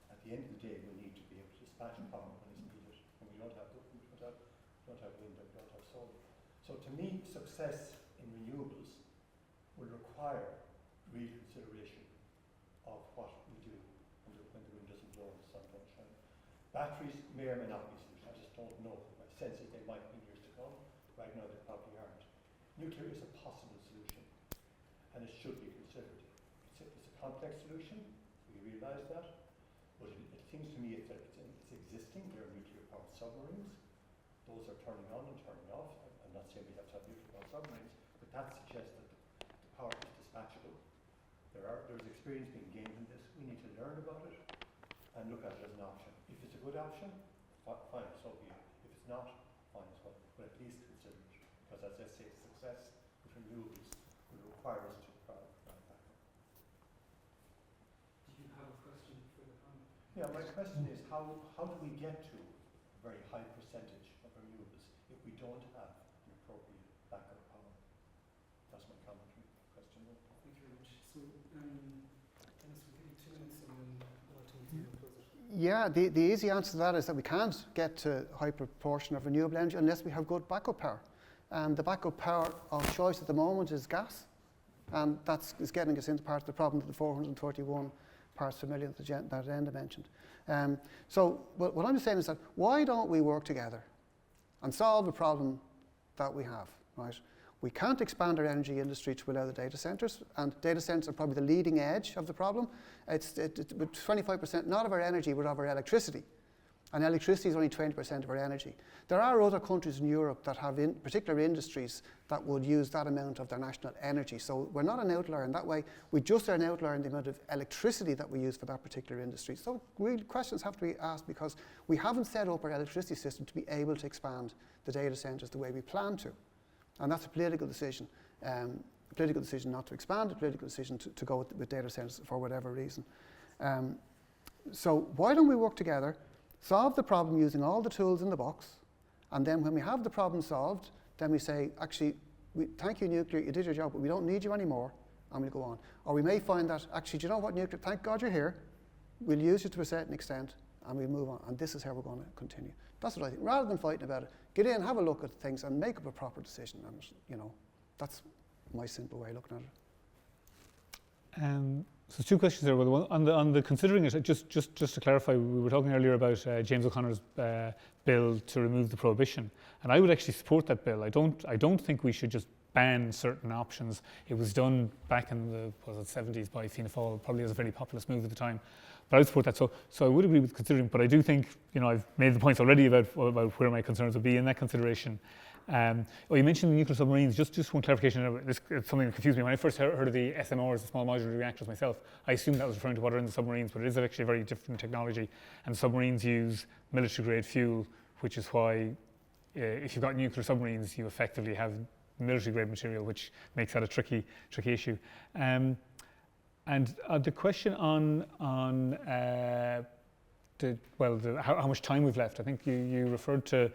at the end of the day, we need to be able to dispatch power when it's needed. And we don't have wind, we don't have solar. So to me, success in renewables will require real consideration of what we do when the wind doesn't blow and the sun don't shine. Batteries may or may not be a solution. I just don't know. My sense is they might be years to come. Right now they probably aren't. Nuclear is a possible solution, and it should be considered. It's a complex solution. We realise that, but it seems to me it's existing. There are nuclear-powered submarines. Those are turning on and turning off. I'm not saying we have to have nuclear-powered submarines, but that suggests that the power is dispatchable. There's experience being gained in this. We need to learn about it and look at it as an option. If it's a good option, fine, so be it. If it's not, fine as well. But at least consider it. Because as I say, success with renewables will require us to provide backup. Do you have a question for the panel? Yeah, my question is how do we get to a very high percentage of renewables if we don't have an appropriate backup power? That's my commentary question. Thank you very much. So, Denis, we'll give you 2 minutes and then we'll close it. Yeah, the easy answer to that is that we can't get to a high proportion of renewable energy unless we have good backup power. And the backup power of choice at the moment is gas. And that is getting us into part of the problem of the 431 parts per million that Enda mentioned. So what I'm saying is that why don't we work together and solve the problem that we have, right? We can't expand our energy industry to allow the data centres, and data centres are probably the leading edge of the problem. With 25% not of our energy, but of our electricity. And electricity is only 20% of our energy. There are other countries in Europe that have particular industries that would use that amount of their national energy. So we're not an outlier in that way. We just are an outlier in the amount of electricity that we use for that particular industry. So real questions have to be asked because we haven't set up our electricity system to be able to expand the data centres the way we plan to. And that's a political decision. A political decision not to expand, a political decision to go with data centres for whatever reason. So why don't we work together, solve the problem using all the tools in the box, and then when we have the problem solved, then we say, actually, thank you, nuclear, you did your job, but we don't need you anymore, and we'll go on. Or we may find that, actually, do you know what, nuclear, thank God you're here, we'll use you to a certain extent, and we'll move on, and this is how we're going to continue. That's what I think. Rather than fighting about it, get in, have a look at things, and make up a proper decision, and, you know, that's my simple way of looking at it. So 2 questions there. Well, on the considering it, just to clarify, we were talking earlier about James O'Connor's bill to remove the prohibition, and I would actually support that bill. I don't think we should just ban certain options. It was done back in the 70s by Fianna Fáil, probably as a very populist move at the time. But I would support that. So I would agree with considering, but I do think, you know, I've made the points already about where my concerns would be in that consideration. You mentioned the nuclear submarines. Just one clarification. This is something that confused me. When I first heard of the SMRs, the small modular reactors myself, I assumed that was referring to what are in the submarines, but it is actually a very different technology. And submarines use military-grade fuel, which is why if you've got nuclear submarines, you effectively have military-grade material, which makes that a tricky issue. And the question on how much time we've left, I think you referred to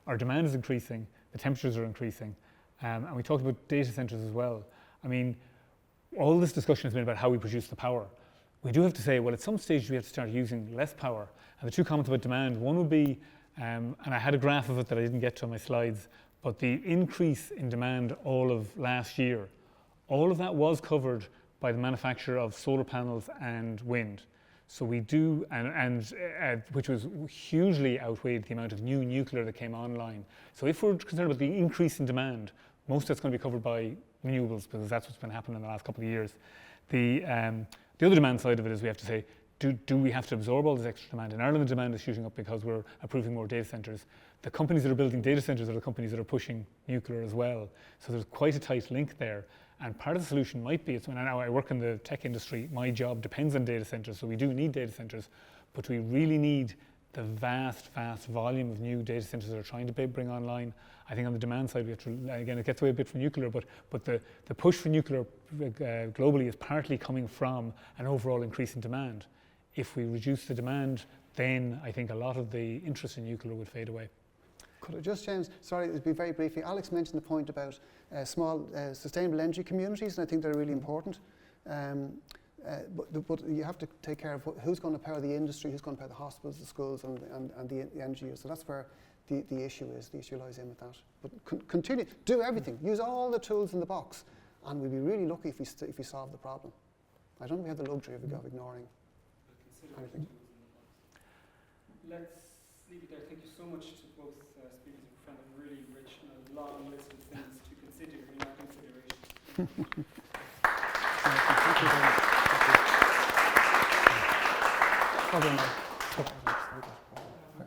our demand is increasing, the temperatures are increasing, and we talked about data centers as well. I mean, all this discussion has been about how we produce the power. We do have to say, well, at some stage we have to start using less power. And the 2 comments about demand, one would be, and I had a graph of it that I didn't get to on my slides, but the increase in demand all of last year, all of that was covered by the manufacture of solar panels and wind. So we do, which was hugely outweighed the amount of new nuclear that came online. So if we're concerned about the increase in demand, most of that's going to be covered by renewables, because that's what's been happening in the last couple of years. The other demand side of it is we have to say, do we have to absorb all this extra demand? In Ireland, the demand is shooting up because we're approving more data centres. The companies that are building data centres are the companies that are pushing nuclear as well. So there's quite a tight link there. And part of the solution might be, when I work in the tech industry, my job depends on data centres, so we do need data centres, but we really need the vast volume of new data centres that are trying to bring online. I think on the demand side, we have to, again, it gets away a bit from nuclear, but the push for nuclear globally is partly coming from an overall increase in demand. If we reduce the demand, then I think a lot of the interest in nuclear would fade away. Could I just, James, sorry, it'd be very briefly, Alex mentioned the point about small sustainable energy communities, and I think they're really important. But you have to take care of who's going to power the industry, who's going to power the hospitals, the schools, and the energy use. So that's where the issue is. The issue lies in with that. But continue, do everything, use all the tools in the box, and we'll be really lucky if we solve the problem. I don't think we have the luxury of ignoring anything. Let's leave it there. Thank you so much to both speakers. We found a really rich and a long list of things to consider in our consideration. Thank you very much. Well done.